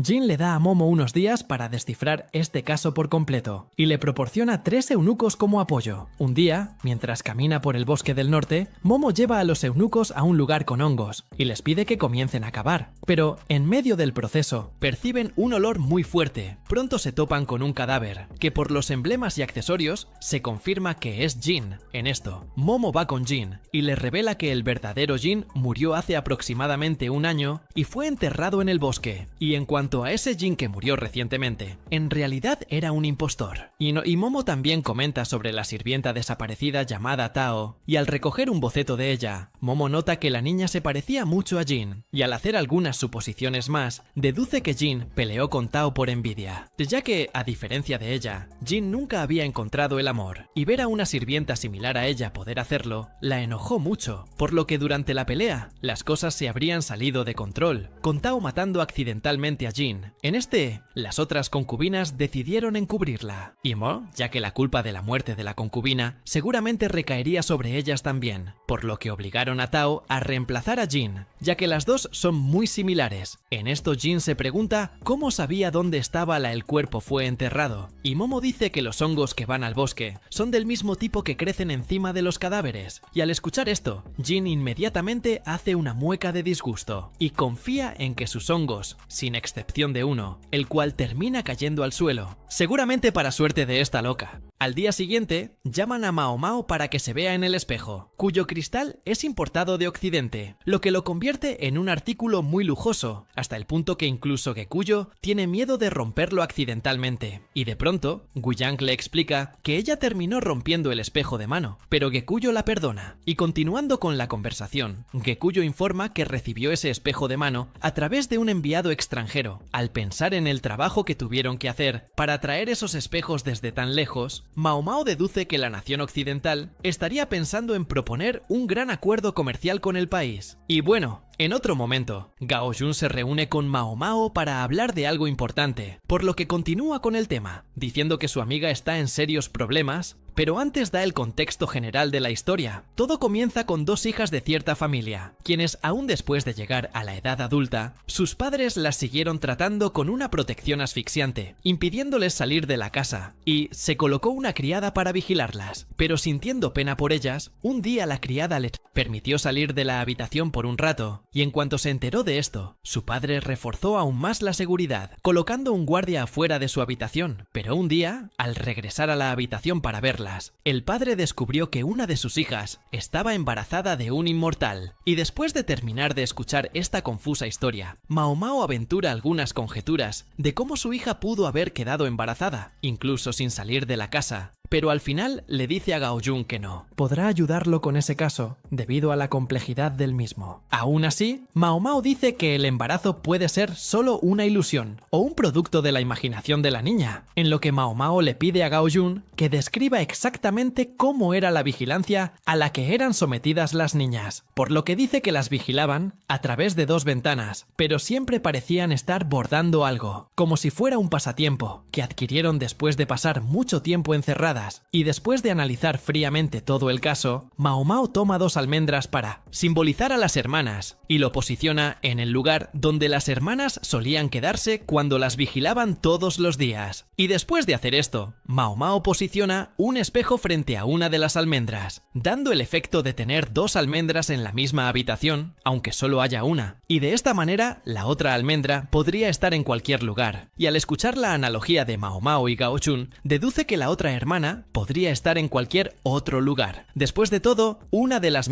Jin le da a Momo unos días para descifrar este caso por completo, y le proporciona 3 eunucos como apoyo. Un día, mientras camina por el bosque del norte, Momo lleva a los eunucos a un lugar con hongos hongos y les pide que comiencen a cavar. Pero en medio del proceso perciben un olor muy fuerte. Pronto se topan con un cadáver, que por los emblemas y accesorios se confirma que es Jin. En esto, Momo va con Jin y le revela que el verdadero Jin murió hace aproximadamente un año y fue enterrado en el bosque. Y en cuanto a ese Jin que murió recientemente, en realidad era un impostor. Y Momo también comenta sobre la sirvienta desaparecida llamada Tao, y al recoger un boceto de ella, Momo nota que la niña se parecía mucho a Jin, y al hacer algunas suposiciones más, deduce que Jin peleó con Tao por envidia, ya que, a diferencia de ella, Jin nunca había encontrado el amor, y ver a una sirvienta similar a ella poder hacerlo, la enojó mucho, por lo que durante la pelea, las cosas se habrían salido de control, con Tao matando accidentalmente a Jin. En este, las otras concubinas decidieron encubrirla, y Mo, ya que la culpa de la muerte de la concubina seguramente recaería sobre ellas también, por lo que obligaron a Tao a reemplazar a Jin, ya que las dos son muy similares. En esto Jin se pregunta cómo sabía dónde estaba el cuerpo fue enterrado, y Momo dice que los hongos que van al bosque son del mismo tipo que crecen encima de los cadáveres, y al escuchar esto, Jin inmediatamente hace una mueca de disgusto, y confía en que sus hongos, sin excepción de uno, el cual termina cayendo al suelo, seguramente para suerte de esta loca. Al día siguiente, llaman a Mao Mao para que se vea en el espejo, cuyo cristal es importado de Occidente, lo que lo convierte en un artículo muy lujoso, hasta el punto que incluso Gekuyo tiene miedo de romperlo accidentalmente. Y de pronto, Guiyang le explica que ella terminó rompiendo el espejo de mano, pero Gekuyo la perdona. Y continuando con la conversación, Gekuyo informa que recibió ese espejo de mano a través de un enviado extranjero. Al pensar en el trabajo que tuvieron que hacer para traer esos espejos desde tan lejos, Mao Mao deduce que la nación occidental estaría pensando en proponer un gran acuerdo comercial con el país. Y bueno, en otro momento, Gao Jun se reúne con Mao Mao para hablar de algo importante, por lo que continúa con el tema, diciendo que su amiga está en serios problemas, pero antes da el contexto general de la historia. Todo comienza con dos hijas de cierta familia, quienes aún después de llegar a la edad adulta, sus padres las siguieron tratando con una protección asfixiante, impidiéndoles salir de la casa, y se colocó una criada para vigilarlas, pero sintiendo pena por ellas, un día la criada les permitió salir de la habitación por un rato, y en cuanto se enteró de esto, su padre reforzó aún más la seguridad, colocando un guardia afuera de su habitación. Pero un día, al regresar a la habitación para verlas, el padre descubrió que una de sus hijas estaba embarazada de un inmortal, y después de terminar de escuchar esta confusa historia, Mao Mao aventura algunas conjeturas de cómo su hija pudo haber quedado embarazada, incluso sin salir de la casa. Pero al final le dice a Gao Jun que no podrá ayudarlo con ese caso, debido a la complejidad del mismo. Aún así, Mao Mao dice que el embarazo puede ser solo una ilusión, o un producto de la imaginación de la niña, en lo que Mao Mao le pide a Gao Jun que describa exactamente cómo era la vigilancia a la que eran sometidas las niñas, por lo que dice que las vigilaban a través de dos ventanas, pero siempre parecían estar bordando algo, como si fuera un pasatiempo, que adquirieron después de pasar mucho tiempo encerradas. Y después de analizar fríamente todo el caso, Mao Mao toma dos almendras para simbolizar a las hermanas y lo posiciona en el lugar donde las hermanas solían quedarse cuando las vigilaban todos los días. Y después de hacer esto, Mao Mao posiciona un espejo frente a una de las almendras, dando el efecto de tener dos almendras en la misma habitación, aunque solo haya una. Y de esta manera, la otra almendra podría estar en cualquier lugar. Y al escuchar la analogía de Mao Mao y Gao Jun, deduce que la otra hermana podría estar en cualquier otro lugar. Después de todo, una de las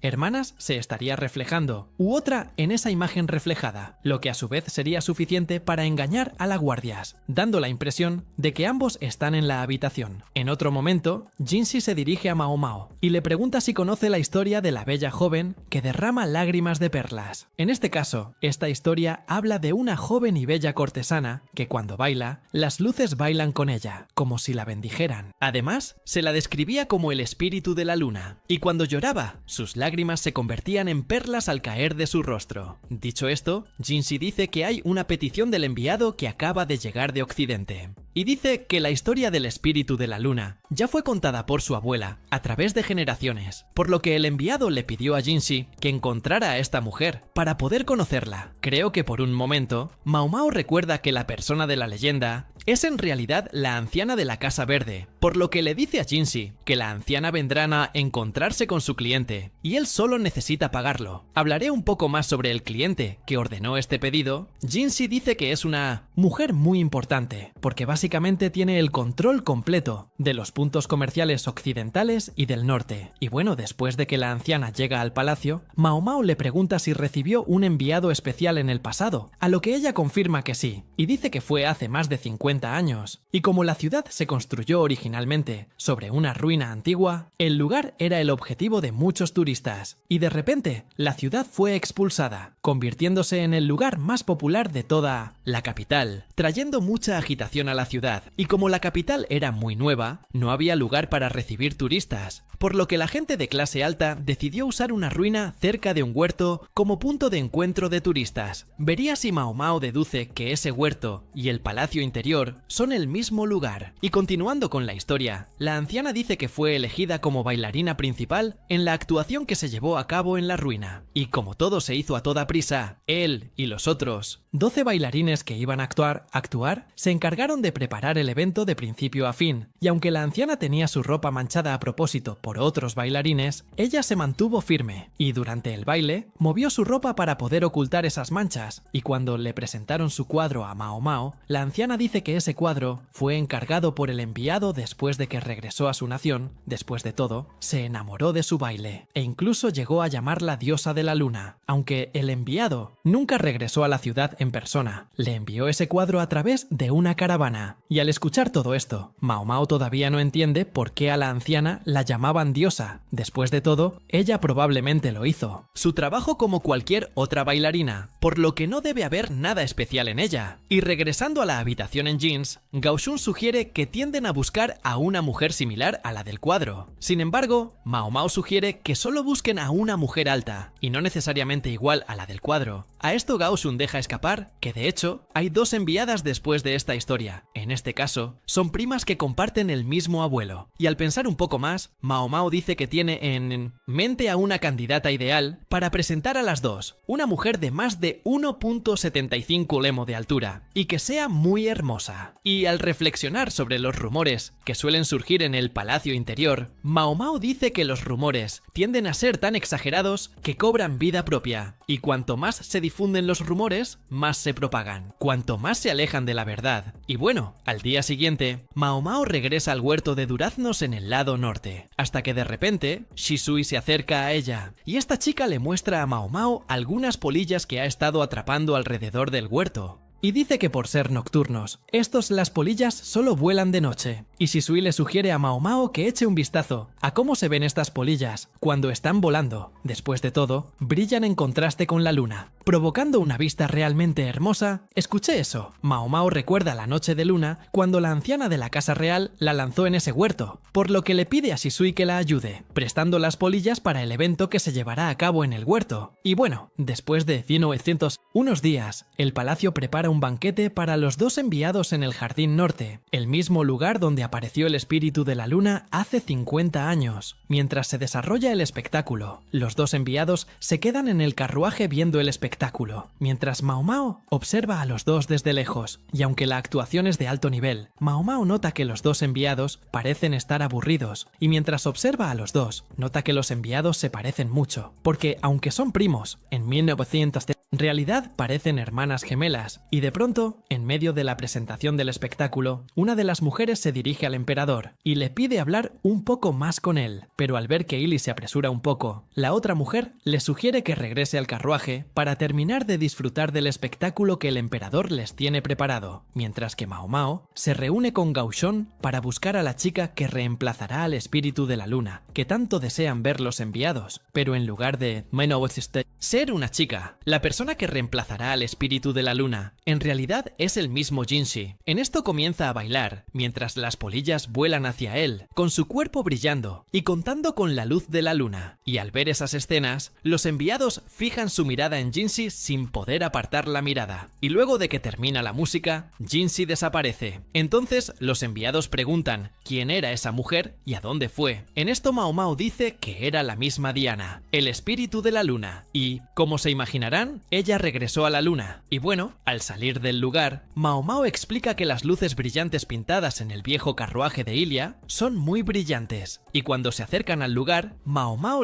hermanas se estaría reflejando, u otra en esa imagen reflejada, lo que a su vez sería suficiente para engañar a las guardias, dando la impresión de que ambos están en la habitación. En otro momento, Jinshi se dirige a Mao Mao y le pregunta si conoce la historia de la bella joven que derrama lágrimas de perlas. En este caso, esta historia habla de una joven y bella cortesana que cuando baila, las luces bailan con ella, como si la bendijeran. Además, se la describía como el espíritu de la luna, y cuando lloraba, sus lágrimas se convertían en perlas al caer de su rostro. Dicho esto, Jinshi dice que hay una petición del enviado que acaba de llegar de Occidente. y dice que la historia del espíritu de la luna ya fue contada por su abuela a través de generaciones, por lo que el enviado le pidió a Jinxi que encontrara a esta mujer para poder conocerla. Creo que por un momento, Mao Mao recuerda que la persona de la leyenda es en realidad la anciana de la Casa Verde, por lo que le dice a Jinxi que la anciana vendrá a encontrarse con su cliente y él solo necesita pagarlo. Hablaré un poco más sobre el cliente que ordenó este pedido. Jinxi dice que es una mujer muy importante, porque básicamente tiene el control completo de los puntos comerciales occidentales y del norte. Y bueno, después de que la anciana llega al palacio, Mao Mao le pregunta si recibió un enviado especial en el pasado, a lo que ella confirma que sí, y dice que fue hace más de 50 años. Y como la ciudad se construyó originalmente sobre una ruina antigua, el lugar era el objetivo de muchos turistas, y de repente la ciudad fue expulsada, convirtiéndose en el lugar más popular de toda la capital, trayendo mucha agitación a la ciudad. Y como la capital era muy nueva, no había lugar para recibir turistas, por lo que la gente de clase alta decidió usar una ruina cerca de un huerto como punto de encuentro de turistas. Vería si Mao Mao deduce que ese huerto y el palacio interior son el mismo lugar. Y continuando con la historia, la anciana dice que fue elegida como bailarina principal en la actuación que se llevó a cabo en la ruina. Y como todo se hizo a toda prisa, él y los otros 12 bailarines que iban a actuar se encargaron de preparar el evento de principio a fin, y aunque la anciana tenía su ropa manchada a propósito por otros bailarines, ella se mantuvo firme, y durante el baile movió su ropa para poder ocultar esas manchas, y cuando le presentaron su cuadro a Mao Mao, la anciana dice que ese cuadro fue encargado por el enviado después de que regresó a su nación. Después de todo, se enamoró de su baile, e incluso llegó a llamarla diosa de la luna, aunque el enviado nunca regresó a la ciudad en persona. Le envió ese cuadro a través de una caravana. Y al escuchar todo esto, Mao Mao todavía no entiende por qué a la anciana la llamaban diosa. Después de todo, ella probablemente lo hizo. Su trabajo como cualquier otra bailarina, por lo que no debe haber nada especial en ella. Y regresando a la habitación en jeans, Gao Shun sugiere que tienden a buscar a una mujer similar a la del cuadro. Sin embargo, Mao Mao sugiere que solo busquen a una mujer alta, y no necesariamente igual a la del cuadro. A esto Gao Shun deja escapar que de hecho hay 2 enviadas después de esta historia. En este caso, son primas que comparten el mismo abuelo. Y al pensar un poco más, Mao Mao dice que tiene en mente a una candidata ideal para presentar a las dos. Una mujer de más de 1.75 lemo de altura y que sea muy hermosa. Y al reflexionar sobre los rumores que suelen surgir en el palacio interior, Mao Mao dice que los rumores tienden a ser tan exagerados que cobran vida propia. Y cuanto más se difunden los rumores, más se propagan, cuanto más se alejan de la verdad. Y bueno, al día siguiente, Mao Mao regresa al huerto de duraznos en el lado norte, hasta que de repente, Shisui se acerca a ella, y esta chica le muestra a Mao Mao algunas polillas que ha estado atrapando alrededor del huerto. Y dice que por ser nocturnos, las polillas solo vuelan de noche. Y Shisui le sugiere a Mao Mao que eche un vistazo a cómo se ven estas polillas cuando están volando. Después de todo, brillan en contraste con la luna, provocando una vista realmente hermosa. Escuché eso. Mao Mao recuerda la noche de luna cuando la anciana de la casa real la lanzó en ese huerto, por lo que le pide a Shisui que la ayude, prestando las polillas para el evento que se llevará a cabo en el huerto. Y bueno, después de 1900 unos días, el palacio prepara un banquete para los 2 enviados en el jardín norte, el mismo lugar donde apareció el espíritu de la luna hace 50 años. Mientras se desarrolla el espectáculo, los 2 enviados se quedan en el carruaje viendo el espectáculo, mientras Mao Mao observa a los 2 desde lejos, y aunque la actuación es de alto nivel, Mao Mao nota que los 2 enviados parecen estar aburridos, y mientras observa a los 2, nota que los enviados se parecen mucho, porque aunque son primos, en 1900 en realidad parecen hermanas gemelas, y de pronto, en medio de la presentación del espectáculo, una de las mujeres se dirige al emperador y le pide hablar un poco más con él, pero al ver que Ili se apresura un poco, la otra mujer le sugiere que regrese al carruaje para terminar de disfrutar del espectáculo que el emperador les tiene preparado, mientras que Mao Mao se reúne con Gao Shun para buscar a la chica que reemplazará al espíritu de la luna, que tanto desean ver los enviados, pero en lugar de ser una chica, la persona persona que reemplazará al espíritu de la luna. En realidad es el mismo Jinshi. En esto comienza a bailar, mientras las polillas vuelan hacia él, con su cuerpo brillando y contando con la luz de la luna. Y al ver esas escenas, los enviados fijan su mirada en Jinshi sin poder apartar la mirada. Y luego de que termina la música, Jinshi desaparece. Entonces los enviados preguntan quién era esa mujer y a dónde fue. En esto Mao Mao dice que era la misma Diana, el espíritu de la luna, y, como se imaginarán, ella regresó a la luna. Y bueno, al salir del lugar, Mao Mao explica que las luces brillantes pintadas en el viejo carruaje de Ilia son muy brillantes, y cuando se acercan al lugar, Mao Mao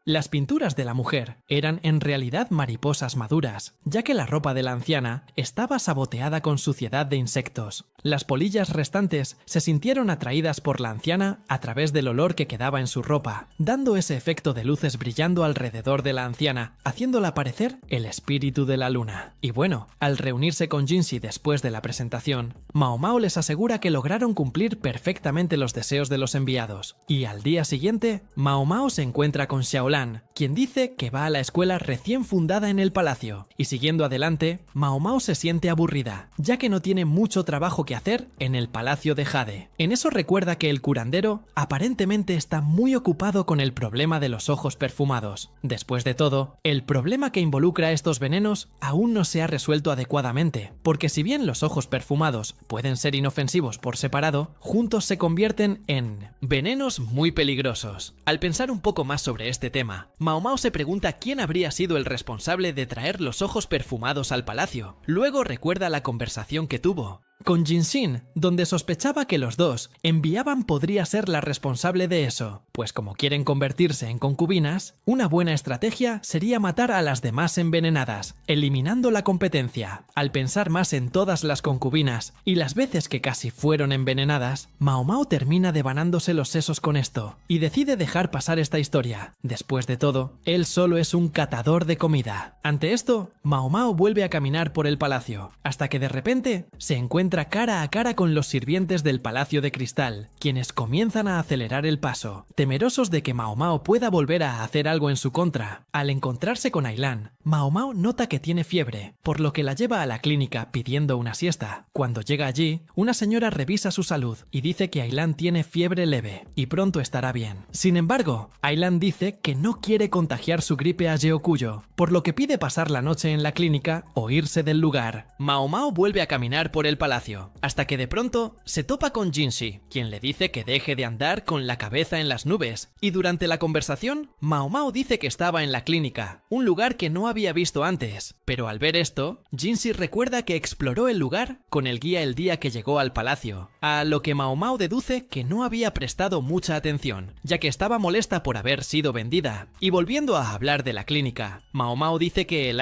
Las pinturas de la mujer eran en realidad mariposas maduras, ya que la ropa de la anciana estaba saboteada con suciedad de insectos. Las polillas restantes se sintieron atraídas por la anciana a través del olor que quedaba en su ropa, dando ese efecto de luces brillando alrededor de la anciana, haciéndola parecer el espíritu de la luna. Y bueno, al reunirse con Jinshi después de la presentación, Mao Mao les asegura que lograron cumplir perfectamente los deseos de los enviados. Y al día siguiente, Mao Mao se encuentra con Xiaolan, quien dice que va a la escuela recién fundada en el palacio. Y siguiendo adelante, Mao Mao se siente aburrida, ya que no tiene mucho trabajo que hacer en el palacio de Jade. En eso recuerda que el curandero aparentemente está muy ocupado con el problema de los ojos perfumados. Después de todo, el problema que involucra estos venenos aún no se ha resuelto adecuadamente, porque si bien los ojos perfumados pueden ser inofensivos por separado, juntos se convierten en venenos muy peligrosos. Al pensar un poco más sobre este tema, Mao Mao se pregunta quién habría sido el responsable de traer los ojos perfumados al palacio. Luego recuerda la conversación que tuvo con Jinxin, donde sospechaba que los dos enviaban podría ser la responsable de eso, pues como quieren convertirse en concubinas, una buena estrategia sería matar a las demás envenenadas, eliminando la competencia. Al pensar más en todas las concubinas y las veces que casi fueron envenenadas, Mao Mao termina devanándose los sesos con esto, y decide dejar pasar esta historia. Después de todo, él solo es un catador de comida. Ante esto, Mao Mao vuelve a caminar por el palacio, hasta que de repente se encuentra cara a cara con los sirvientes del Palacio de Cristal, quienes comienzan a acelerar el paso, temerosos de que Mao Mao pueda volver a hacer algo en su contra. Al encontrarse con Ailan, Mao Mao nota que tiene fiebre, por lo que la lleva a la clínica pidiendo una siesta. Cuando llega allí, una señora revisa su salud y dice que Ailan tiene fiebre leve y pronto estará bien. Sin embargo, Ailan dice que no quiere contagiar su gripe a Yeokuyo, por lo que pide pasar la noche en la clínica o irse del lugar. Mao Mao vuelve a caminar por el palacio, hasta que de pronto se topa con Jinshi, quien le dice que deje de andar con la cabeza en las nubes, y durante la conversación, Mao Mao dice que estaba en la clínica, un lugar que no había visto antes, pero al ver esto, Jinshi recuerda que exploró el lugar con el guía el día que llegó al palacio, a lo que Mao Mao deduce que no había prestado mucha atención, ya que estaba molesta por haber sido vendida. Y volviendo a hablar de la clínica, Mao Mao dice que el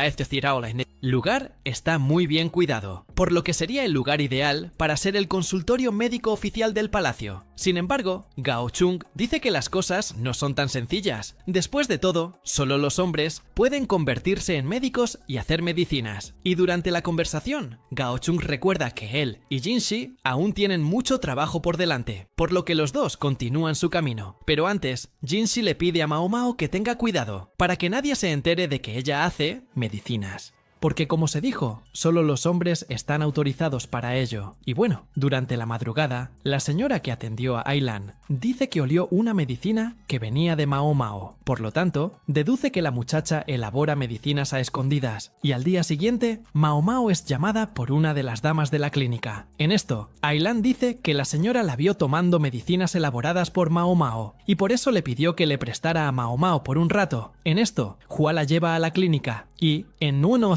lugar está muy bien cuidado, por lo que sería el lugar ideal para ser el consultorio médico oficial del palacio. Sin embargo, Gao Chung dice que las cosas no son tan sencillas. Después de todo, solo los hombres pueden convertirse en médicos y hacer medicinas. Y durante la conversación, Gao Chung recuerda que él y Jinshi aún tienen mucho trabajo por delante, por lo que los dos continúan su camino. Pero antes, Jinshi le pide a Mao Mao que tenga cuidado, para que nadie se entere de que ella hace medicinas. Porque como se dijo, solo los hombres están autorizados para ello. Y bueno, durante la madrugada, la señora que atendió a Ailan dice que olió una medicina que venía de Mao Mao. Por lo tanto, deduce que la muchacha elabora medicinas a escondidas. Y al día siguiente, Mao Mao es llamada por una de las damas de la clínica. En esto, Ailan dice que la señora la vio tomando medicinas elaboradas por Mao Mao, y por eso le pidió que le prestara a Mao Mao por un rato. En esto, Hua la lleva a la clínica, y en uno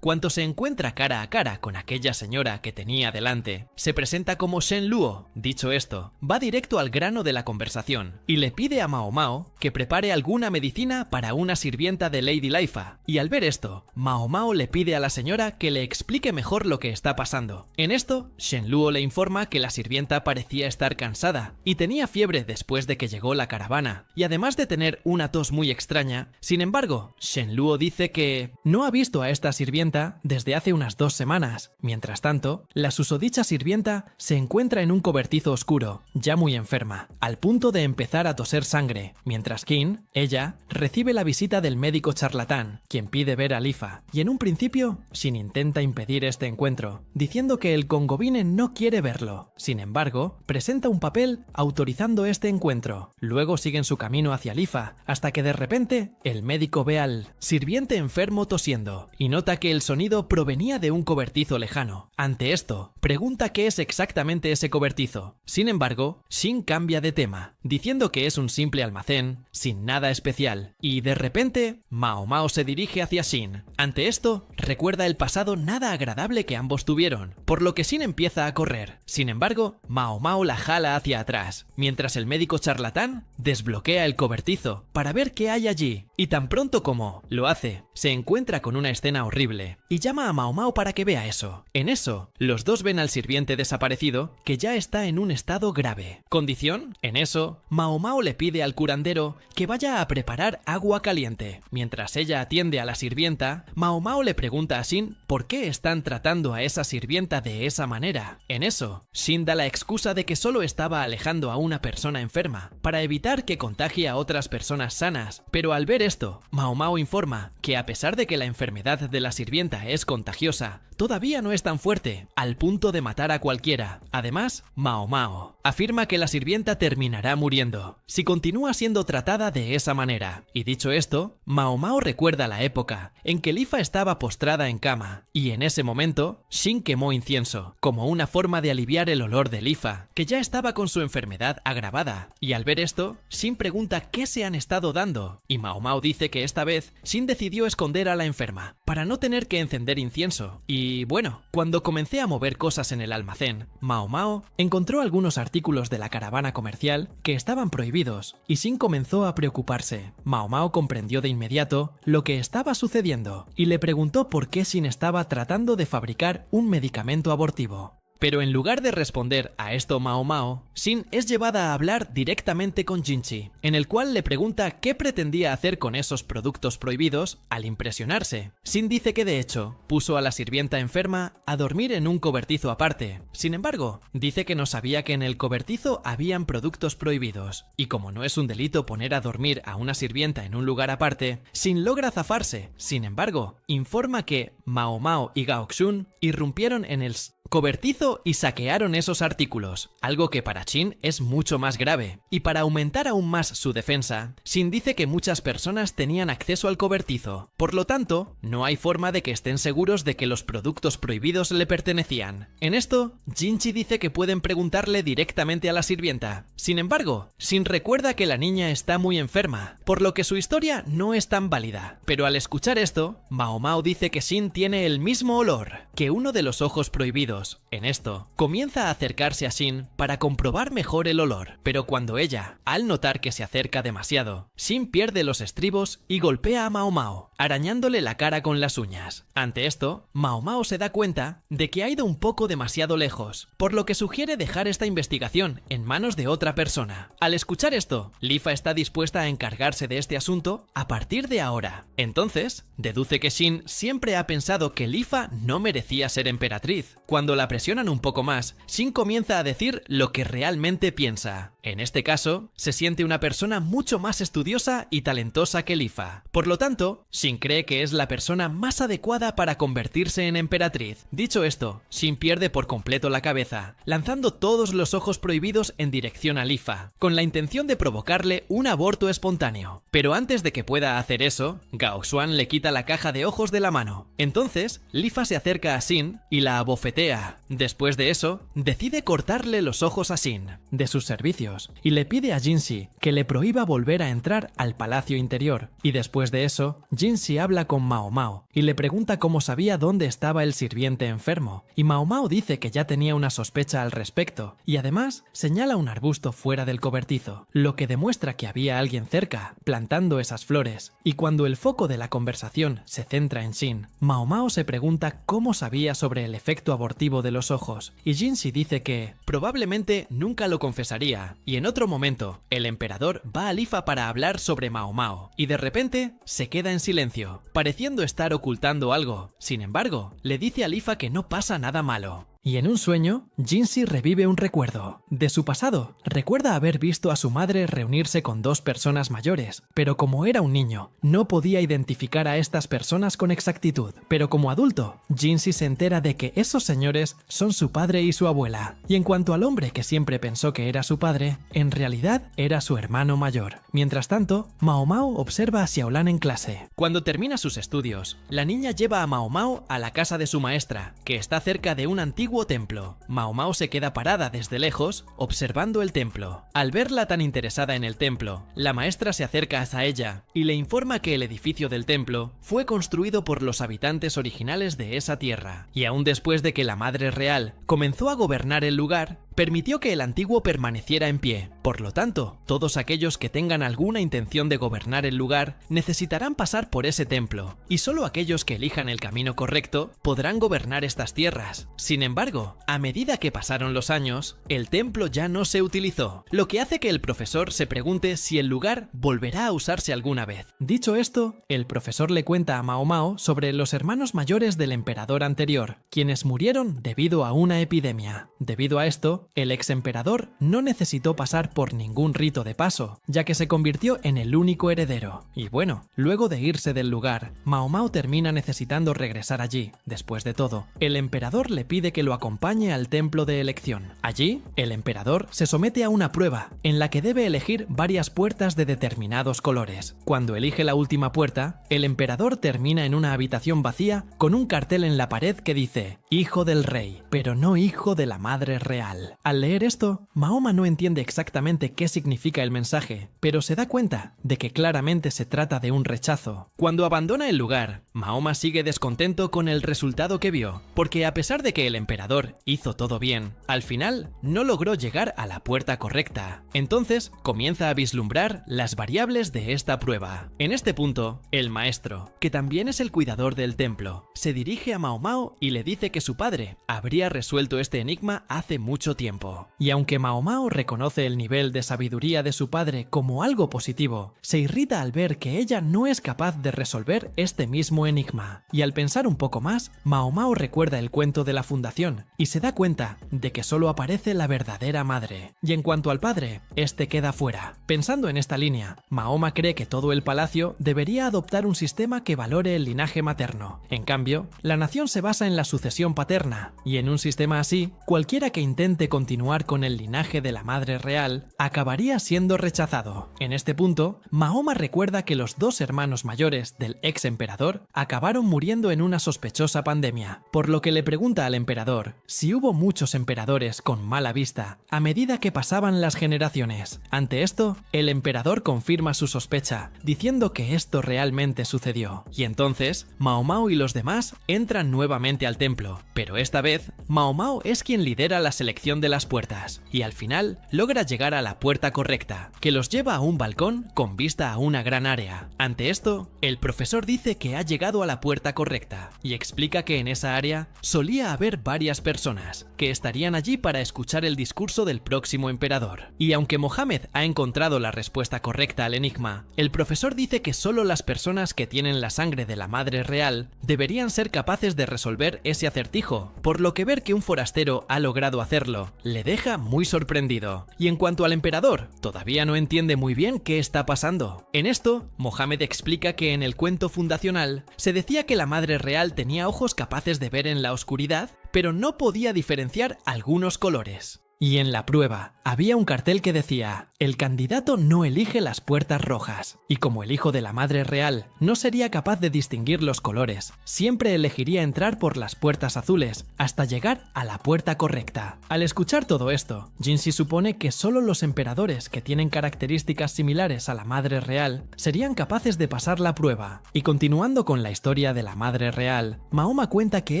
cuando se encuentra cara a cara con aquella señora que tenía delante, se presenta como Shen Luo. Dicho esto, va directo al grano de la conversación y le pide a Mao Mao que prepare alguna medicina para una sirvienta de Lady Laifa. Y al ver esto, Mao Mao le pide a la señora que le explique mejor lo que está pasando. En esto, Shen Luo le informa que la sirvienta parecía estar cansada y tenía fiebre después de que llegó la caravana, y además de tener una tos muy extraña. Sin embargo, Shen Luo dice que no ha visto a esta sirvienta sirvienta desde hace unas 2 semanas. Mientras tanto, la susodicha sirvienta se encuentra en un cobertizo oscuro, ya muy enferma, al punto de empezar a toser sangre, mientras Kim, ella, recibe la visita del médico charlatán, quien pide ver a Lifa, y en un principio, Shin intenta impedir este encuentro, diciendo que el concubine no quiere verlo. Sin embargo, presenta un papel autorizando este encuentro. Luego siguen su camino hacia Lifa, hasta que de repente, el médico ve al sirviente enfermo tosiendo, y nota que el sonido provenía de un cobertizo lejano. Ante esto, pregunta qué es exactamente ese cobertizo. Sin embargo, Shin cambia de tema, diciendo que es un simple almacén, sin nada especial, y de repente, Mao Mao se dirige hacia Shin. Ante esto, recuerda el pasado nada agradable que ambos tuvieron, por lo que Shin empieza a correr. Sin embargo, Mao Mao la jala hacia atrás, mientras el médico charlatán desbloquea el cobertizo para ver qué hay allí, y tan pronto como lo hace, se encuentra con una escena horrible, y llama a Mao Mao para que vea eso. En eso, los dos ven al sirviente desaparecido, que ya está en un estado grave. ¿Condición? En eso, Mao Mao le pide al curandero que vaya a preparar agua caliente. Mientras ella atiende a la sirvienta, Mao Mao le pregunta a Shin por qué están tratando a esa sirvienta de esa manera. En eso, Shin da la excusa de que solo estaba alejando a una persona enferma, para evitar que contagie a otras personas sanas, pero al ver esto, Mao Mao informa que a pesar de que la enfermedad de la sirvienta es contagiosa, todavía no es tan fuerte, al punto de matar a cualquiera. Además, Mao Mao afirma que la sirvienta terminará muriendo si continúa siendo tratada de esa manera. Y dicho esto, Mao Mao recuerda la época en que Lifa estaba postrada en cama, y en ese momento, Shin quemó incienso, como una forma de aliviar el olor de Lifa, que ya estaba con su enfermedad agravada. Y al ver esto, Shin pregunta qué se han estado dando, y Mao Mao dice que esta vez Shin decidió esconder a la enferma, para no tener que encender incienso. Y bueno, cuando comencé a mover cosas en el almacén, Mao Mao encontró algunos artículos de la caravana comercial que estaban prohibidos, y Shin comenzó a preocuparse. Mao Mao comprendió de inmediato lo que estaba sucediendo, y le preguntó por qué Shin estaba tratando de fabricar un medicamento abortivo. Pero en lugar de responder a esto Mao Mao, Shin es llevada a hablar directamente con Jinchi, en el cual le pregunta qué pretendía hacer con esos productos prohibidos al impresionarse. Shin dice que de hecho, puso a la sirvienta enferma a dormir en un cobertizo aparte. Sin embargo, dice que no sabía que en el cobertizo habían productos prohibidos, y como no es un delito poner a dormir a una sirvienta en un lugar aparte, Shin logra zafarse. Sin embargo, informa que Mao Mao y Gao Xun irrumpieron en el cobertizo y saquearon esos artículos, algo que para Shin es mucho más grave. Y para aumentar aún más su defensa, Shin dice que muchas personas tenían acceso al cobertizo, por lo tanto, no hay forma de que estén seguros de que los productos prohibidos le pertenecían. En esto, Jinchi dice que pueden preguntarle directamente a la sirvienta. Sin embargo, Shin recuerda que la niña está muy enferma, por lo que su historia no es tan válida. Pero al escuchar esto, Mao Mao dice que Shin tiene el mismo olor que uno de los ojos prohibidos. En esto, comienza a acercarse a Shin para comprobar mejor el olor, pero cuando ella, al notar que se acerca demasiado, Shin pierde los estribos y golpea a Mao Mao, arañándole la cara con las uñas. Ante esto, Mao Mao se da cuenta de que ha ido un poco demasiado lejos, por lo que sugiere dejar esta investigación en manos de otra persona. Al escuchar esto, Lifa está dispuesta a encargarse de este asunto a partir de ahora. Entonces, deduce que Shin siempre ha pensado que Lifa no merecía ser emperatriz. Cuando la presionan un poco más, Shin comienza a decir lo que realmente piensa. En este caso, se siente una persona mucho más estudiosa y talentosa que Lifa. Por lo tanto, Shin cree que es la persona más adecuada para convertirse en emperatriz. Dicho esto, Shin pierde por completo la cabeza, lanzando todos los ojos prohibidos en dirección a Lifa, con la intención de provocarle un aborto espontáneo. Pero antes de que pueda hacer eso, Gao Xuan le quita la caja de ojos de la mano. Entonces, Lifa se acerca a Shin y la abofetea. Después de eso, decide cortarle los ojos a Shin de sus servicios y le pide a Jinchi que le prohíba volver a entrar al palacio interior. Y después de eso, Jinchi habla con Mao Mao y le pregunta cómo sabía dónde estaba el sirviente enfermo. Y Mao Mao dice que ya tenía una sospecha al respecto y además señala un arbusto fuera del cobertizo, lo que demuestra que había alguien cerca plantando esas flores. Y cuando el foco de la conversación se centra en Shin, Mao Mao se pregunta cómo sabía sobre el efecto abortivo motivo de los ojos, y Jinxi dice que probablemente nunca lo confesaría, y en otro momento, el emperador va a Lifa para hablar sobre Mao Mao, y de repente se queda en silencio, pareciendo estar ocultando algo. Sin embargo, le dice a Lifa que no pasa nada malo. Y en un sueño, Jinxi revive un recuerdo. De su pasado, recuerda haber visto a su madre reunirse con dos personas mayores, pero como era un niño, no podía identificar a estas personas con exactitud. Pero como adulto, Jinxi se entera de que esos señores son su padre y su abuela. Y en cuanto al hombre que siempre pensó que era su padre, en realidad era su hermano mayor. Mientras tanto, Mao Mao observa a Xiaolan en clase. Cuando termina sus estudios, la niña lleva a Mao Mao a la casa de su maestra, que está cerca de un antiguo templo. Mao Mao se queda parada desde lejos, observando el templo. Al verla tan interesada en el templo, la maestra se acerca hasta ella y le informa que el edificio del templo fue construido por los habitantes originales de esa tierra, y aún después de que la Madre Real comenzó a gobernar el lugar, permitió que el antiguo permaneciera en pie. Por lo tanto, todos aquellos que tengan alguna intención de gobernar el lugar necesitarán pasar por ese templo, y solo aquellos que elijan el camino correcto podrán gobernar estas tierras. Sin embargo, a medida que pasaron los años, el templo ya no se utilizó, lo que hace que el profesor se pregunte si el lugar volverá a usarse alguna vez. Dicho esto, el profesor le cuenta a Mao Mao sobre los hermanos mayores del emperador anterior, quienes murieron debido a una epidemia. Debido a esto, el ex emperador no necesitó pasar por ningún rito de paso, ya que se convirtió en el único heredero. Y bueno, luego de irse del lugar, Mao Mao termina necesitando regresar allí. Después de todo, el emperador le pide que lo acompañe al templo de elección. Allí, el emperador se somete a una prueba, en la que debe elegir varias puertas de determinados colores. Cuando elige la última puerta, el emperador termina en una habitación vacía con un cartel en la pared que dice «Hijo del rey, pero no hijo de la Madre Real». Al leer esto, Mahoma no entiende exactamente qué significa el mensaje, pero se da cuenta de que claramente se trata de un rechazo. Cuando abandona el lugar, Mahoma sigue descontento con el resultado que vio, porque a pesar de que el emperador hizo todo bien, al final no logró llegar a la puerta correcta. Entonces comienza a vislumbrar las variables de esta prueba. En este punto, el maestro, que también es el cuidador del templo, se dirige a Mao Mao y le dice que su padre habría resuelto este enigma hace mucho tiempo. Y aunque Mao Mao reconoce el nivel de sabiduría de su padre como algo positivo, se irrita al ver que ella no es capaz de resolver este mismo enigma. Y al pensar un poco más, Mao Mao recuerda el cuento de la fundación y se da cuenta de que solo aparece la verdadera madre. Y en cuanto al padre, este queda fuera. Pensando en esta línea, Mahoma cree que todo el palacio debería adoptar un sistema que valore el linaje materno. En cambio, la nación se basa en la sucesión paterna, y en un sistema así, cualquiera que intente continuar con el linaje de la Madre Real acabaría siendo rechazado. En este punto, Mahoma recuerda que los dos hermanos mayores del ex emperador acabaron muriendo en una sospechosa pandemia, por lo que le pregunta al emperador si hubo muchos emperadores con mala vista a medida que pasaban las generaciones. Ante esto, el emperador confirma su sospecha, diciendo que esto realmente sucedió. Y entonces, Mao Mao y los demás entran nuevamente al templo, pero esta vez, Mao Mao es quien lidera la selección de las puertas, y al final logra llegar a la puerta correcta, que los lleva a un balcón con vista a una gran área. Ante esto, el profesor dice que ha llegado a la puerta correcta, y explica que en esa área solía haber varias personas, que estarían allí para escuchar el discurso del próximo emperador. Y aunque Mohammed ha encontrado la respuesta correcta al enigma, el profesor dice que solo las personas que tienen la sangre de la Madre Real deberían ser capaces de resolver ese acertijo, por lo que ver que un forastero ha logrado hacerlo le deja muy sorprendido. Y en cuanto al emperador, todavía no entiende muy bien qué está pasando. En esto, Mohammed explica que en el cuento fundacional se decía que la Madre Real tenía ojos capaces de ver en la oscuridad, pero no podía diferenciar algunos colores. Y en la prueba había un cartel que decía: el candidato no elige las puertas rojas, y como el hijo de la Madre Real no sería capaz de distinguir los colores, siempre elegiría entrar por las puertas azules hasta llegar a la puerta correcta. Al escuchar todo esto, Jinxi supone que solo los emperadores que tienen características similares a la Madre Real serían capaces de pasar la prueba. Y continuando con la historia de la Madre Real, Mahoma cuenta que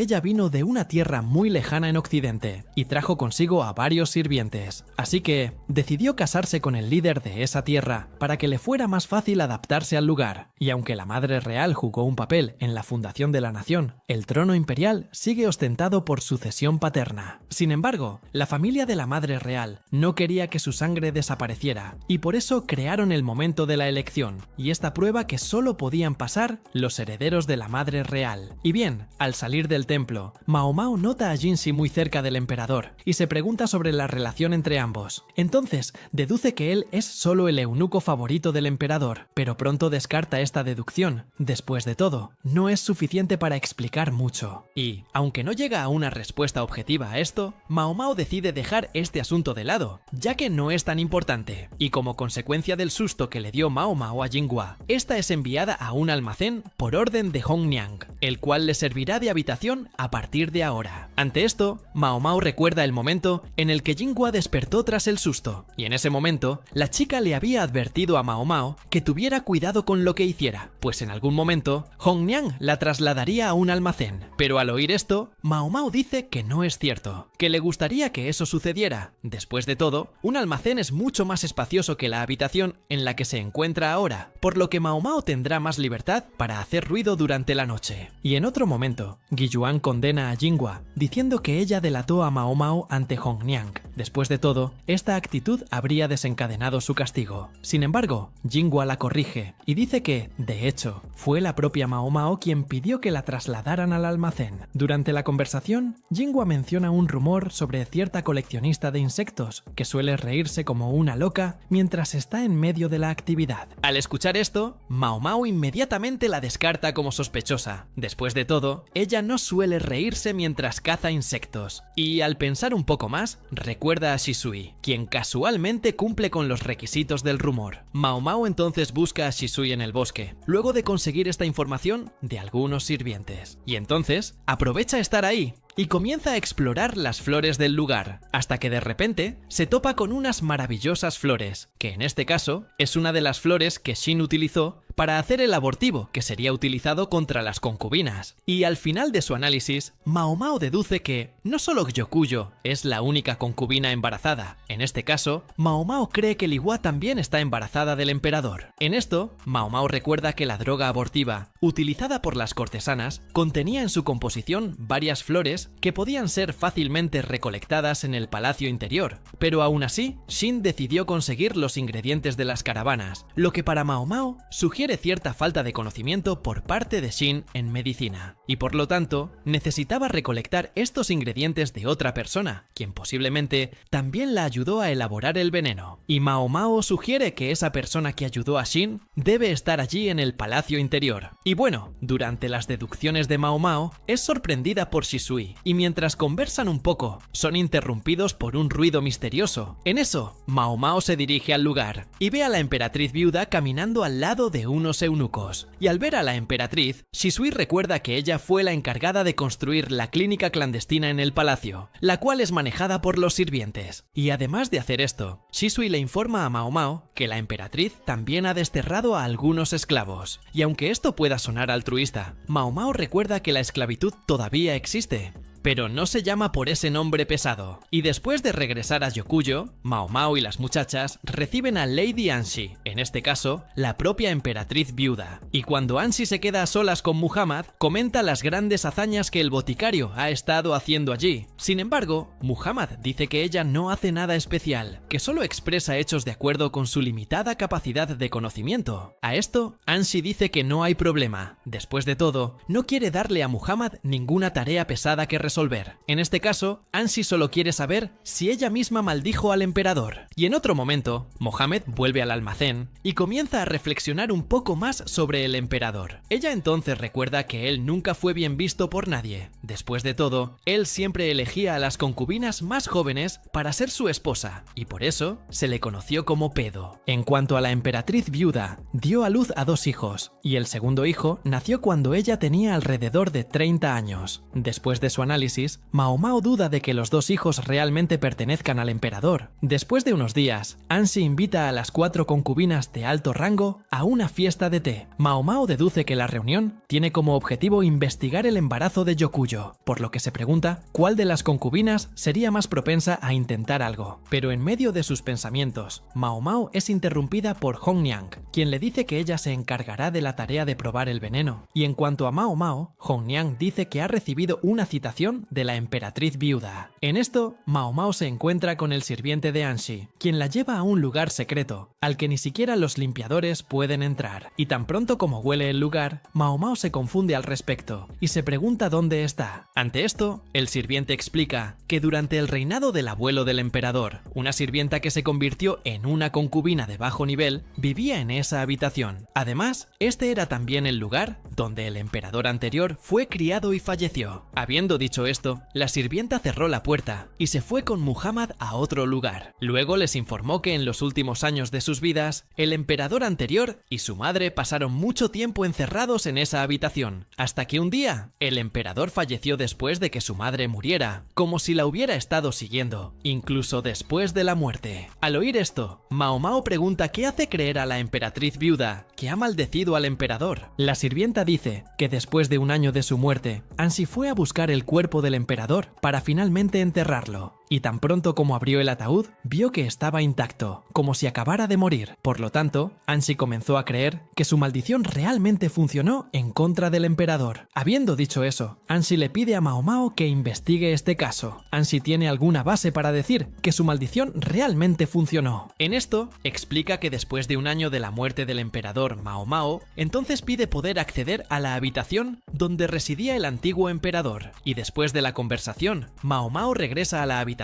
ella vino de una tierra muy lejana en Occidente y trajo consigo a varios sirvientes, así que decidió casarse con con el líder de esa tierra para que le fuera más fácil adaptarse al lugar. Y aunque la madre real jugó un papel en la fundación de la nación, el trono imperial sigue ostentado por sucesión paterna. Sin embargo, la familia de la madre real no quería que su sangre desapareciera y por eso crearon el momento de la elección y esta prueba que solo podían pasar los herederos de la madre real. Y bien, al salir del templo, Mao Mao nota a Jinxi muy cerca del emperador y se pregunta sobre la relación entre ambos. Entonces, deduce que él es solo el eunuco favorito del emperador, pero pronto descarta esta deducción. Después de todo, no es suficiente para explicar mucho. Y, aunque no llega a una respuesta objetiva a esto, Mao Mao decide dejar este asunto de lado, ya que no es tan importante. Y como consecuencia del susto que le dio Mao Mao a Jinghua, esta es enviada a un almacén por orden de Hong Niang, el cual le servirá de habitación a partir de ahora. Ante esto, Mao Mao recuerda el momento en el que Jinghua despertó tras el susto, y en ese momento, la chica le había advertido a Mao Mao que tuviera cuidado con lo que hiciera, pues en algún momento, Hong Niang la trasladaría a un almacén. Pero al oír esto, Mao Mao dice que no es cierto, que le gustaría que eso sucediera. Después de todo, un almacén es mucho más espacioso que la habitación en la que se encuentra ahora, por lo que Mao Mao tendrá más libertad para hacer ruido durante la noche. Y en otro momento, Guiyuan condena a Jinghua, diciendo que ella delató a Mao Mao ante Hong Niang. Después de todo, esta actitud habría desencadenado su castigo. Sin embargo, Jinghua la corrige y dice que, de hecho, fue la propia Mao Mao quien pidió que la trasladaran al almacén. Durante la conversación, Jinghua menciona un rumor sobre cierta coleccionista de insectos que suele reírse como una loca mientras está en medio de la actividad. Al escuchar esto, Mao Mao inmediatamente la descarta como sospechosa. Después de todo, ella no suele reírse mientras caza insectos. Y al pensar un poco más, recuerda a Shisui, quien casualmente cumple con los requisitos del rumor. Mao Mao entonces busca a Shisui en el bosque, luego de conseguir esta información de algunos sirvientes. Y entonces, aprovecha estar ahí y comienza a explorar las flores del lugar, hasta que de repente se topa con unas maravillosas flores, que en este caso es una de las flores que Shin utilizó para hacer el abortivo que sería utilizado contra las concubinas. Y al final de su análisis, Mao Mao deduce que no solo Gyokuyo es la única concubina embarazada. En este caso, Mao Mao cree que Li Hua también está embarazada del emperador. En esto, Mao Mao recuerda que la droga abortiva, utilizada por las cortesanas, contenía en su composición varias flores que podían ser fácilmente recolectadas en el palacio interior. Pero aún así, Shin decidió conseguir los ingredientes de las caravanas, lo que para Mao Mao sugiere cierta falta de conocimiento por parte de Shin en medicina, y por lo tanto necesitaba recolectar estos ingredientes de otra persona, quien posiblemente también la ayudó a elaborar el veneno. Y Mao Mao sugiere que esa persona que ayudó a Shin debe estar allí en el palacio interior. Y bueno, durante las deducciones de Mao Mao, es sorprendida por Shisui, y mientras conversan un poco, son interrumpidos por un ruido misterioso. En eso, Mao Mao se dirige al lugar y ve a la emperatriz viuda caminando al lado de unos eunucos. Y al ver a la emperatriz, Shisui recuerda que ella fue la encargada de construir la clínica clandestina en el palacio, la cual es manejada por los sirvientes. Y además de hacer esto, Shisui le informa a Mao Mao que la emperatriz también ha desterrado a algunos esclavos. Y aunque esto pueda sonar altruista, Mao Mao recuerda que la esclavitud todavía existe, pero no se llama por ese nombre pesado. Y después de regresar a Gyokuyo, Mao Mao y las muchachas reciben a Lady Anshi, en este caso, la propia emperatriz viuda. Y cuando Anshi se queda a solas con Muhammad, comenta las grandes hazañas que el boticario ha estado haciendo allí. Sin embargo, Muhammad dice que ella no hace nada especial, que solo expresa hechos de acuerdo con su limitada capacidad de conocimiento. A esto, Anshi dice que no hay problema. Después de todo, no quiere darle a Muhammad ninguna tarea pesada que resolver. En este caso, Anshi solo quiere saber si ella misma maldijo al emperador. Y en otro momento, Mohammed vuelve al almacén y comienza a reflexionar un poco más sobre el emperador. Ella entonces recuerda que él nunca fue bien visto por nadie. Después de todo, él siempre elegía a las concubinas más jóvenes para ser su esposa, y por eso se le conoció como pedo. En cuanto a la emperatriz viuda, dio a luz a 2 hijos, y el segundo hijo nació cuando ella tenía alrededor de 30 años. Después de su análisis, análisis, Mao Mao duda de que los dos hijos realmente pertenezcan al emperador. Después de unos días, Anshi invita a las 4 concubinas de alto rango a una fiesta de té. Mao Mao deduce que la reunión tiene como objetivo investigar el embarazo de Yokuyo, por lo que se pregunta cuál de las concubinas sería más propensa a intentar algo. Pero en medio de sus pensamientos, Mao Mao es interrumpida por Hong Niang, quien le dice que ella se encargará de la tarea de probar el veneno. Y en cuanto a Mao Mao, Hong Niang dice que ha recibido una citación de la emperatriz viuda. En esto, Mao Mao se encuentra con el sirviente de Anshi, quien la lleva a un lugar secreto, al que ni siquiera los limpiadores pueden entrar. Y tan pronto como huele el lugar, Mao Mao se confunde al respecto y se pregunta dónde está. Ante esto, el sirviente explica que durante el reinado del abuelo del emperador, una sirvienta que se convirtió en una concubina de bajo nivel vivía en esa habitación. Además, este era también el lugar donde el emperador anterior fue criado y falleció. Habiendo dicho esto, la sirvienta cerró la puerta y se fue con Muhammad a otro lugar. Luego les informó que en los últimos años de sus vidas, el emperador anterior y su madre pasaron mucho tiempo encerrados en esa habitación, hasta que un día, el emperador falleció después de que su madre muriera, como si la hubiera estado siguiendo, incluso después de la muerte. Al oír esto, Mao Mao pregunta qué hace creer a la emperatriz viuda que ha maldecido al emperador. La sirvienta dice que después de un año de su muerte, Anshi fue a buscar el cuerpo del emperador para finalmente enterrarlo. Y tan pronto como abrió el ataúd, vio que estaba intacto, como si acabara de morir. Por lo tanto, Anshi comenzó a creer que su maldición realmente funcionó en contra del emperador. Habiendo dicho eso, Anshi le pide a Mao Mao que investigue este caso. Anshi tiene alguna base para decir que su maldición realmente funcionó. En esto, explica que después de un año de la muerte del emperador Mao Mao, entonces pide poder acceder a la habitación donde residía el antiguo emperador. Y después de la conversación, Mao Mao regresa a la habitación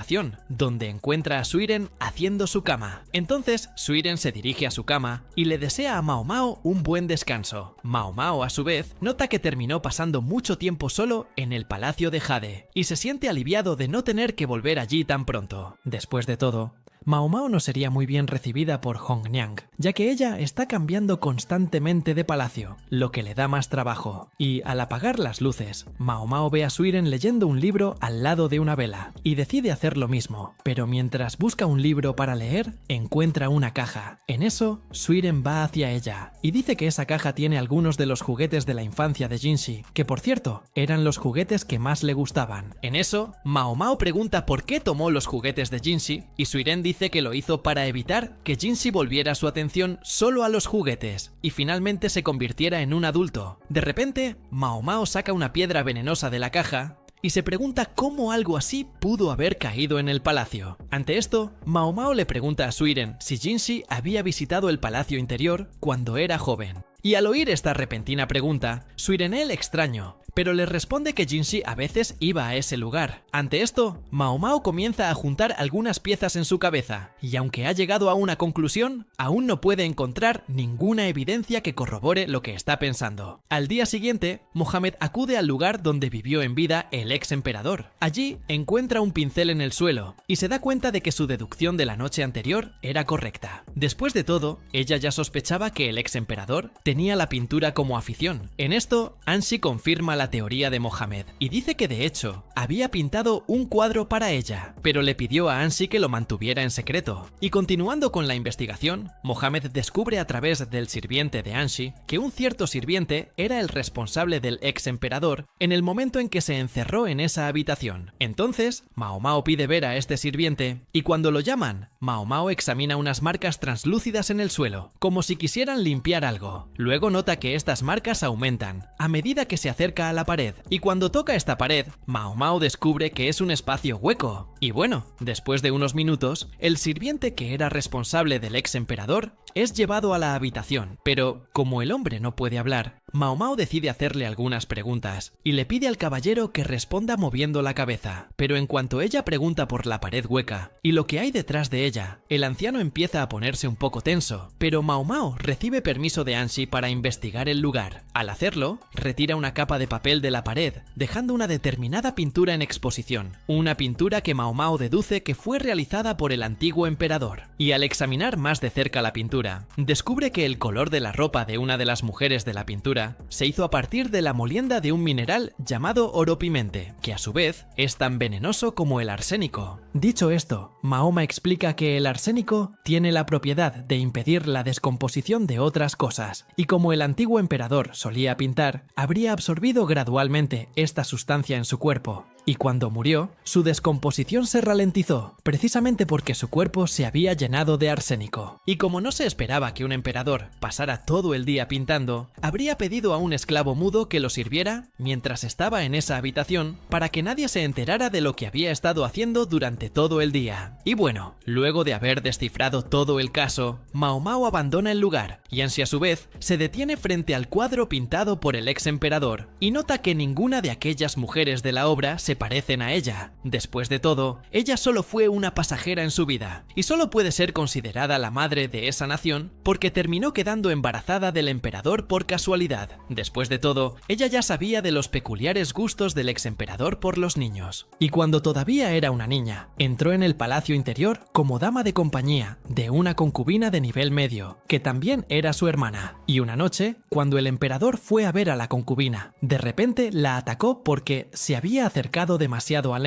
donde encuentra a Suiren haciendo su cama. Entonces, Suiren se dirige a su cama y le desea a Mao Mao un buen descanso. Mao Mao, a su vez, nota que terminó pasando mucho tiempo solo en el palacio de Jade y se siente aliviado de no tener que volver allí tan pronto. Después de todo, Mao Mao no sería muy bien recibida por Hong Niang, ya que ella está cambiando constantemente de palacio, lo que le da más trabajo. Y al apagar las luces, Mao Mao ve a Suiren leyendo un libro al lado de una vela, y decide hacer lo mismo. Pero mientras busca un libro para leer, encuentra una caja. En eso, Suiren va hacia ella, y dice que esa caja tiene algunos de los juguetes de la infancia de Jinshi, que por cierto, eran los juguetes que más le gustaban. En eso, Mao Mao pregunta por qué tomó los juguetes de Jinshi, y Suiren dice que lo hizo para evitar que Jinshi volviera su atención solo a los juguetes y finalmente se convirtiera en un adulto. De repente, Mao Mao saca una piedra venenosa de la caja y se pregunta cómo algo así pudo haber caído en el palacio. Ante esto, Mao Mao le pregunta a Suiren si Jinshi había visitado el palacio interior cuando era joven. Y al oír esta repentina pregunta, Suiren el extraño, pero le responde que Jinshi a veces iba a ese lugar. Ante esto, Mao Mao comienza a juntar algunas piezas en su cabeza, y aunque ha llegado a una conclusión, aún no puede encontrar ninguna evidencia que corrobore lo que está pensando. Al día siguiente, Mohammed acude al lugar donde vivió en vida el ex emperador. Allí encuentra un pincel en el suelo, y se da cuenta de que su deducción de la noche anterior era correcta. Después de todo, ella ya sospechaba que el ex emperador tenía la pintura como afición. En esto, Anshi confirma la teoría de Mohammed y dice que de hecho había pintado un cuadro para ella, pero le pidió a Anshi que lo mantuviera en secreto. Y continuando con la investigación, Mohammed descubre a través del sirviente de Anshi que un cierto sirviente era el responsable del ex emperador en el momento en que se encerró en esa habitación. Entonces, Mao Mao pide ver a este sirviente y cuando lo llaman, Mao Mao examina unas marcas translúcidas en el suelo, como si quisieran limpiar algo. Luego nota que estas marcas aumentan a medida que se acerca a la pared, y cuando toca esta pared, Mao Mao descubre que es un espacio hueco. Y bueno, después de unos minutos, el sirviente que era responsable del ex emperador es llevado a la habitación, pero como el hombre no puede hablar, Mao Mao decide hacerle algunas preguntas y le pide al caballero que responda moviendo la cabeza. Pero en cuanto ella pregunta por la pared hueca y lo que hay detrás de ella, el anciano empieza a ponerse un poco tenso, pero Mao Mao recibe permiso de Anshi para investigar el lugar. Al hacerlo, retira una capa de papel de la pared, dejando una determinada pintura en exposición, una pintura que Mao Mao deduce que fue realizada por el antiguo emperador. Y al examinar más de cerca la pintura, descubre que el color de la ropa de una de las mujeres de la pintura pintura se hizo a partir de la molienda de un mineral llamado oropimente, que a su vez es tan venenoso como el arsénico. Dicho esto, Mahoma explica que el arsénico tiene la propiedad de impedir la descomposición de otras cosas, y como el antiguo emperador solía pintar, habría absorbido gradualmente esta sustancia en su cuerpo. Y cuando murió, su descomposición se ralentizó, precisamente porque su cuerpo se había llenado de arsénico. Y como no se esperaba que un emperador pasara todo el día pintando, habría pedido a un esclavo mudo que lo sirviera mientras estaba en esa habitación para que nadie se enterara de lo que había estado haciendo durante todo el día. Y bueno, luego de haber descifrado todo el caso, Mao Mao abandona el lugar y Ansi a su vez se detiene frente al cuadro pintado por el ex emperador y nota que ninguna de aquellas mujeres de la obra se parecen a ella. Después de todo, ella solo fue una pasajera en su vida y solo puede ser considerada la madre de esa nación porque terminó quedando embarazada del emperador por casualidad. Después de todo, ella ya sabía de los peculiares gustos del ex emperador por los niños. Y cuando todavía era una niña, entró en el palacio interior como dama de compañía de una concubina de nivel medio, que también era su hermana. Y una noche, cuando el emperador fue a ver a la concubina, de repente la atacó porque se había acercado demasiado a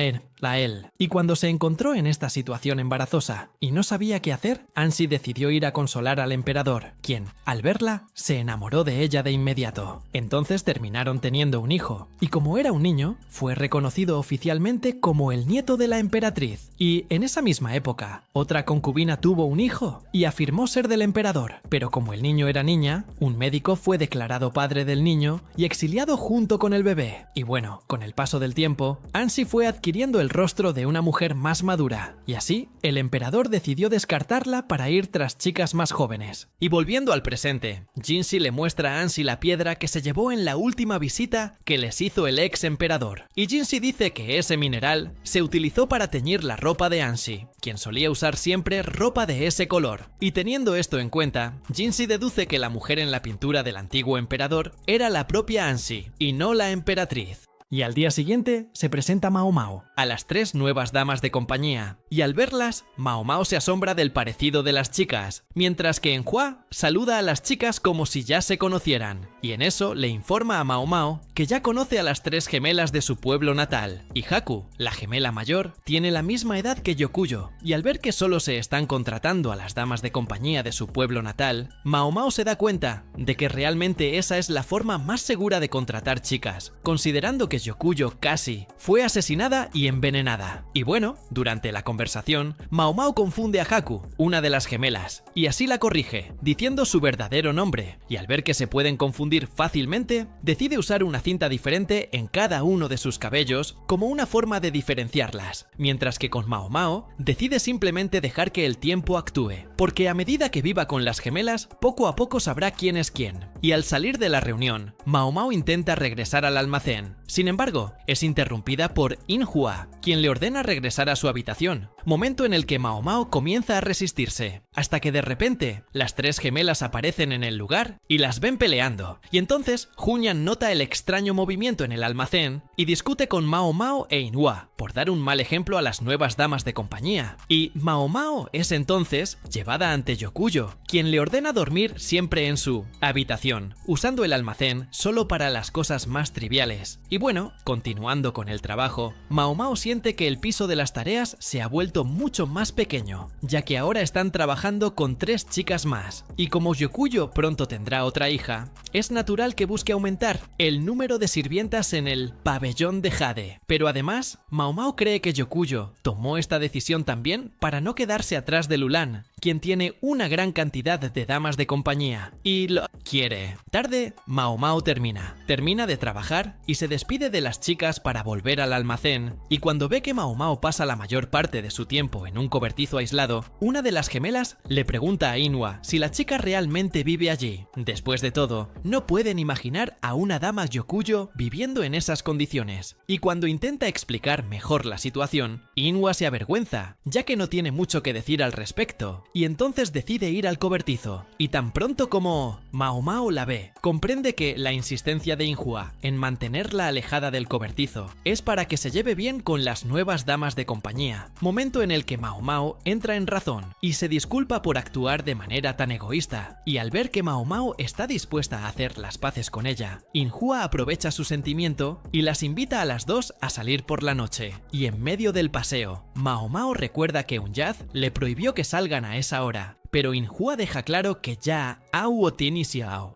él. Y cuando se encontró en esta situación embarazosa y no sabía qué hacer, Ansi decidió ir a consolar al emperador, quien, al verla, se enamoró de ella de inmediato. Entonces terminaron teniendo un hijo, y como era un niño, fue reconocido oficialmente como el nieto de la emperatriz. Y en esa misma época, otra concubina tuvo un hijo y afirmó ser del emperador, pero como el niño era niña, un médico fue declarado padre del niño y exiliado junto con el bebé. Y bueno, con el paso del tiempo, Ansi fue adquiriendo el rostro de una mujer más madura, y así el emperador decidió descartarla para ir tras chicas más jóvenes. Y volviendo al presente, Jinshi le muestra a Ansi la piedra que se llevó en la última visita que les hizo el ex emperador. Y Jinshi dice que ese mineral se utilizó para teñir la ropa de Ansi, quien solía usar siempre ropa de ese color. Y teniendo esto en cuenta, Jinshi deduce que la mujer en la pintura del antiguo emperador era la propia Ansi, y no la emperatriz. Y al día siguiente se presenta Mao Mao a las 3 nuevas damas de compañía, y al verlas, Mao Mao se asombra del parecido de las chicas, mientras que Enhua saluda a las chicas como si ya se conocieran, y en eso le informa a Mao Mao que ya conoce a las 3 gemelas de su pueblo natal, y Haku, la gemela mayor, tiene la misma edad que Yokuyo, y al ver que solo se están contratando a las damas de compañía de su pueblo natal, Mao Mao se da cuenta de que realmente esa es la forma más segura de contratar chicas, considerando que Yokuyo casi fue asesinada y envenenada. Y bueno, durante la conversación, Mao Mao confunde a Haku, una de las gemelas, y así la corrige, diciendo su verdadero nombre, y al ver que se pueden confundir fácilmente, decide usar una cinta diferente en cada uno de sus cabellos como una forma de diferenciarlas, mientras que con Mao Mao decide simplemente dejar que el tiempo actúe, porque a medida que viva con las gemelas, poco a poco sabrá quién es quién. Y al salir de la reunión, Mao Mao intenta regresar al almacén. Sin embargo, es interrumpida por Inhua, quien le ordena regresar a su habitación, momento en el que Mao Mao comienza a resistirse, hasta que de repente las 3 gemelas aparecen en el lugar y las ven peleando, y entonces Hunyan nota el extraño movimiento en el almacén y discute con Mao Mao e Inhua, por dar un mal ejemplo a las nuevas damas de compañía, y Mao Mao es entonces llevada ante Yokuyo, quien le ordena dormir siempre en su habitación, usando el almacén solo para las cosas más triviales. Y bueno, continuando con el trabajo, Mao Mao siente que el piso de las tareas se ha vuelto mucho más pequeño, ya que ahora están trabajando con 3 chicas más, y como Yokuyo pronto tendrá otra hija, es natural que busque aumentar el número de sirvientas en el pabellón de Jade. Pero además, Mao Mao cree que Yokuyo tomó esta decisión también para no quedarse atrás de Lulan, quien tiene una gran cantidad de damas de compañía, y lo quiere. Tarde, Mao Mao termina de trabajar y se despide de las chicas para volver al almacén, y cuando ve que Mao Mao pasa la mayor parte de su tiempo en un cobertizo aislado, una de las gemelas le pregunta a Inhua si la chica realmente vive allí. Después de todo, no pueden imaginar a una dama Yokuyo viviendo en esas condiciones, y cuando intenta explicar mejor la situación, Inhua se avergüenza, ya que no tiene mucho que decir al respecto, y entonces decide ir al cobertizo. Y tan pronto como Mao Mao la ve, comprende que la insistencia de Inhua en mantenerla alejada del cobertizo es para que se lleve bien con las nuevas damas de compañía, momento en el que Mao Mao entra en razón y se disculpa por actuar de manera tan egoísta, y al ver que Mao Mao está dispuesta a hacer las paces con ella, Inhua aprovecha su sentimiento y las invita a las dos a salir por la noche, y en medio del paseo, Mao Mao recuerda que Unyaz le prohibió que salgan a esa hora, pero Inhua deja claro que ya ha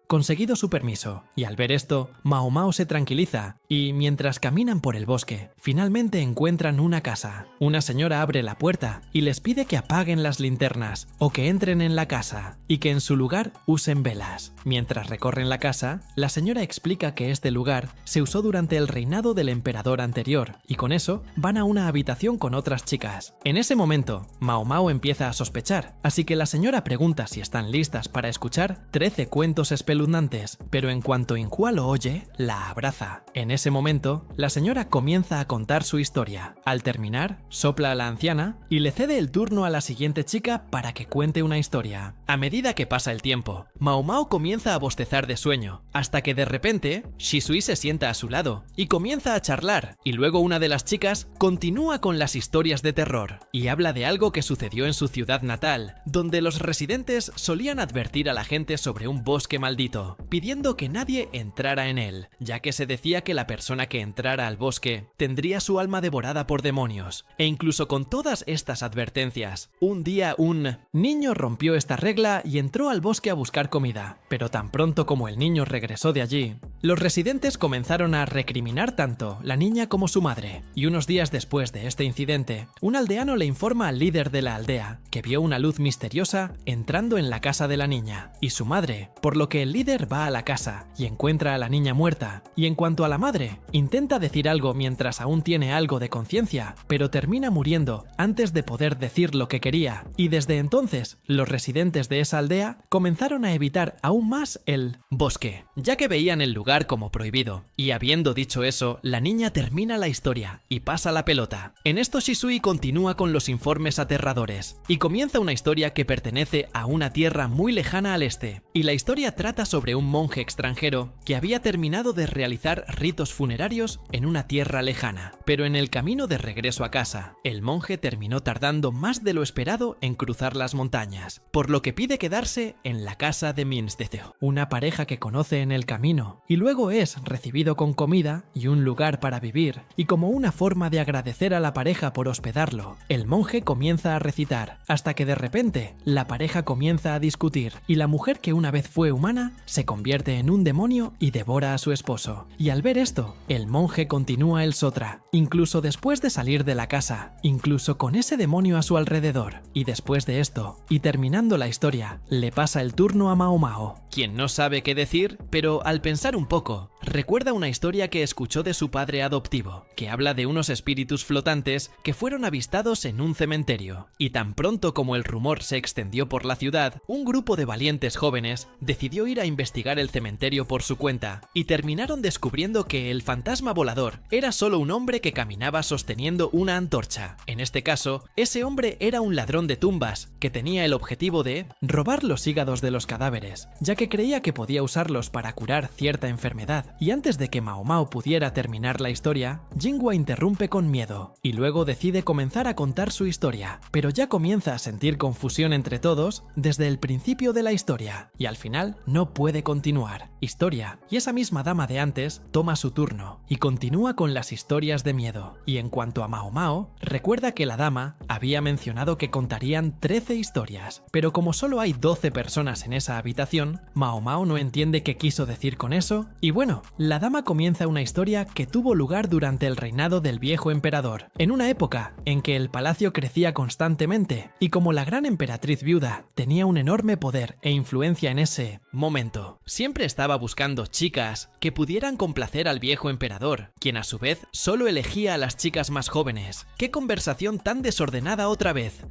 conseguido su permiso, y al ver esto, Mao Mao se tranquiliza, y mientras caminan por el bosque, finalmente encuentran una casa. Una señora abre la puerta y les pide que apaguen las linternas, o que entren en la casa, y que en su lugar usen velas. Mientras recorren la casa, la señora explica que este lugar se usó durante el reinado del emperador anterior, y con eso van a una habitación con otras chicas. En ese momento, Mao Mao empieza a sospechar, así que la señora pregunta si están listas para escuchar 13 cuentos espeluznantes, pero en cuanto Inhua lo oye, la abraza. En ese momento, la señora comienza a contar su historia. Al terminar, sopla a la anciana y le cede el turno a la siguiente chica para que cuente una historia. A medida que pasa el tiempo, Mao Mao comienza a bostezar de sueño, hasta que de repente, Shisui se sienta a su lado y comienza a charlar, y luego una de las chicas continúa con las historias de terror, y habla de algo que sucedió en su ciudad natal, donde los residentes solían advertir a la gente sobre un bosque maldito, pidiendo que nadie entrara en él, ya que se decía que la persona que entrara al bosque tendría su alma devorada por demonios. E incluso con todas estas advertencias, un día un niño rompió esta regla y entró al bosque a buscar comida, pero tan pronto como el niño regresó de allí, los residentes comenzaron a recriminar tanto la niña como su madre, y unos días después de este incidente, un aldeano le informa al líder de la aldea que vio una luz misteriosa entrando en la casa de la niña y su madre, por lo que el líder va a la casa y encuentra a la niña muerta, y en cuanto a la madre, intenta decir algo mientras aún tiene algo de conciencia, pero termina muriendo antes de poder decir lo que quería, y desde entonces los residentes de esa aldea comenzaron a evitar aún más el bosque, ya que veían el lugar como prohibido. Y habiendo dicho eso, la niña termina la historia y pasa la pelota. En esto Shisui continúa con los informes aterradores y comienza una historia que pertenece a una tierra muy lejana al este, y la historia trata sobre un monje extranjero que había terminado de realizar ritos funerarios en una tierra lejana, pero en el camino de regreso a casa, el monje terminó tardando más de lo esperado en cruzar las montañas, por lo que pide quedarse en la casa de Minstetheo, una pareja que conoce en el camino, y luego es recibido con comida y un lugar para vivir, y como una forma de agradecer a la pareja por hospedarlo, el monje comienza a recitar, hasta que de repente la pareja comienza a discutir, y la mujer que una vez fue humana se convierte en un demonio y devora a su esposo. Y al ver esto, el monje continúa el sotra, incluso después de salir de la casa, incluso con ese demonio a su alrededor. Y después de esto, y terminando la historia, le pasa el turno a Mao Mao, quien no sabe qué decir, pero al pensar un poco, recuerda una historia que escuchó de su padre adoptivo, que habla de unos espíritus flotantes que fueron avistados en un cementerio. Y tan pronto como el rumor se extendió por la ciudad, un grupo de valientes jóvenes decidió ir a investigar el cementerio por su cuenta, y terminaron descubriendo que el fantasma volador era solo un hombre que caminaba sosteniendo una antorcha. En este caso, ese hombre era un ladrón de tumbas, que tenía el objetivo de robar los hígados de los cadáveres, ya que creía que podía usarlos para curar cierta enfermedad. Y antes de que Mao Mao pudiera terminar la historia, Jinhua interrumpe con miedo, y luego decide comenzar a contar su historia, pero ya comienza a sentir confusión entre todos desde el principio de la historia, y al final no puede continuar. Historia. Y esa misma dama de antes toma su turno, y continúa con las historias de miedo. Y en cuanto a Mao Mao, recuerda que la dama había mencionado que contarían 13 historias, pero como solo hay 12 personas en esa habitación, Mao Mao no entiende qué quiso decir con eso, y bueno, la dama comienza una historia que tuvo lugar durante el reinado del viejo emperador, en una época en que el palacio crecía constantemente, y como la gran emperatriz viuda tenía un enorme poder e influencia en ese momento, siempre estaba buscando chicas que pudieran complacer al viejo emperador, quien a su vez solo elegía a las chicas más jóvenes. ¡Qué conversación tan desordenada otra vez!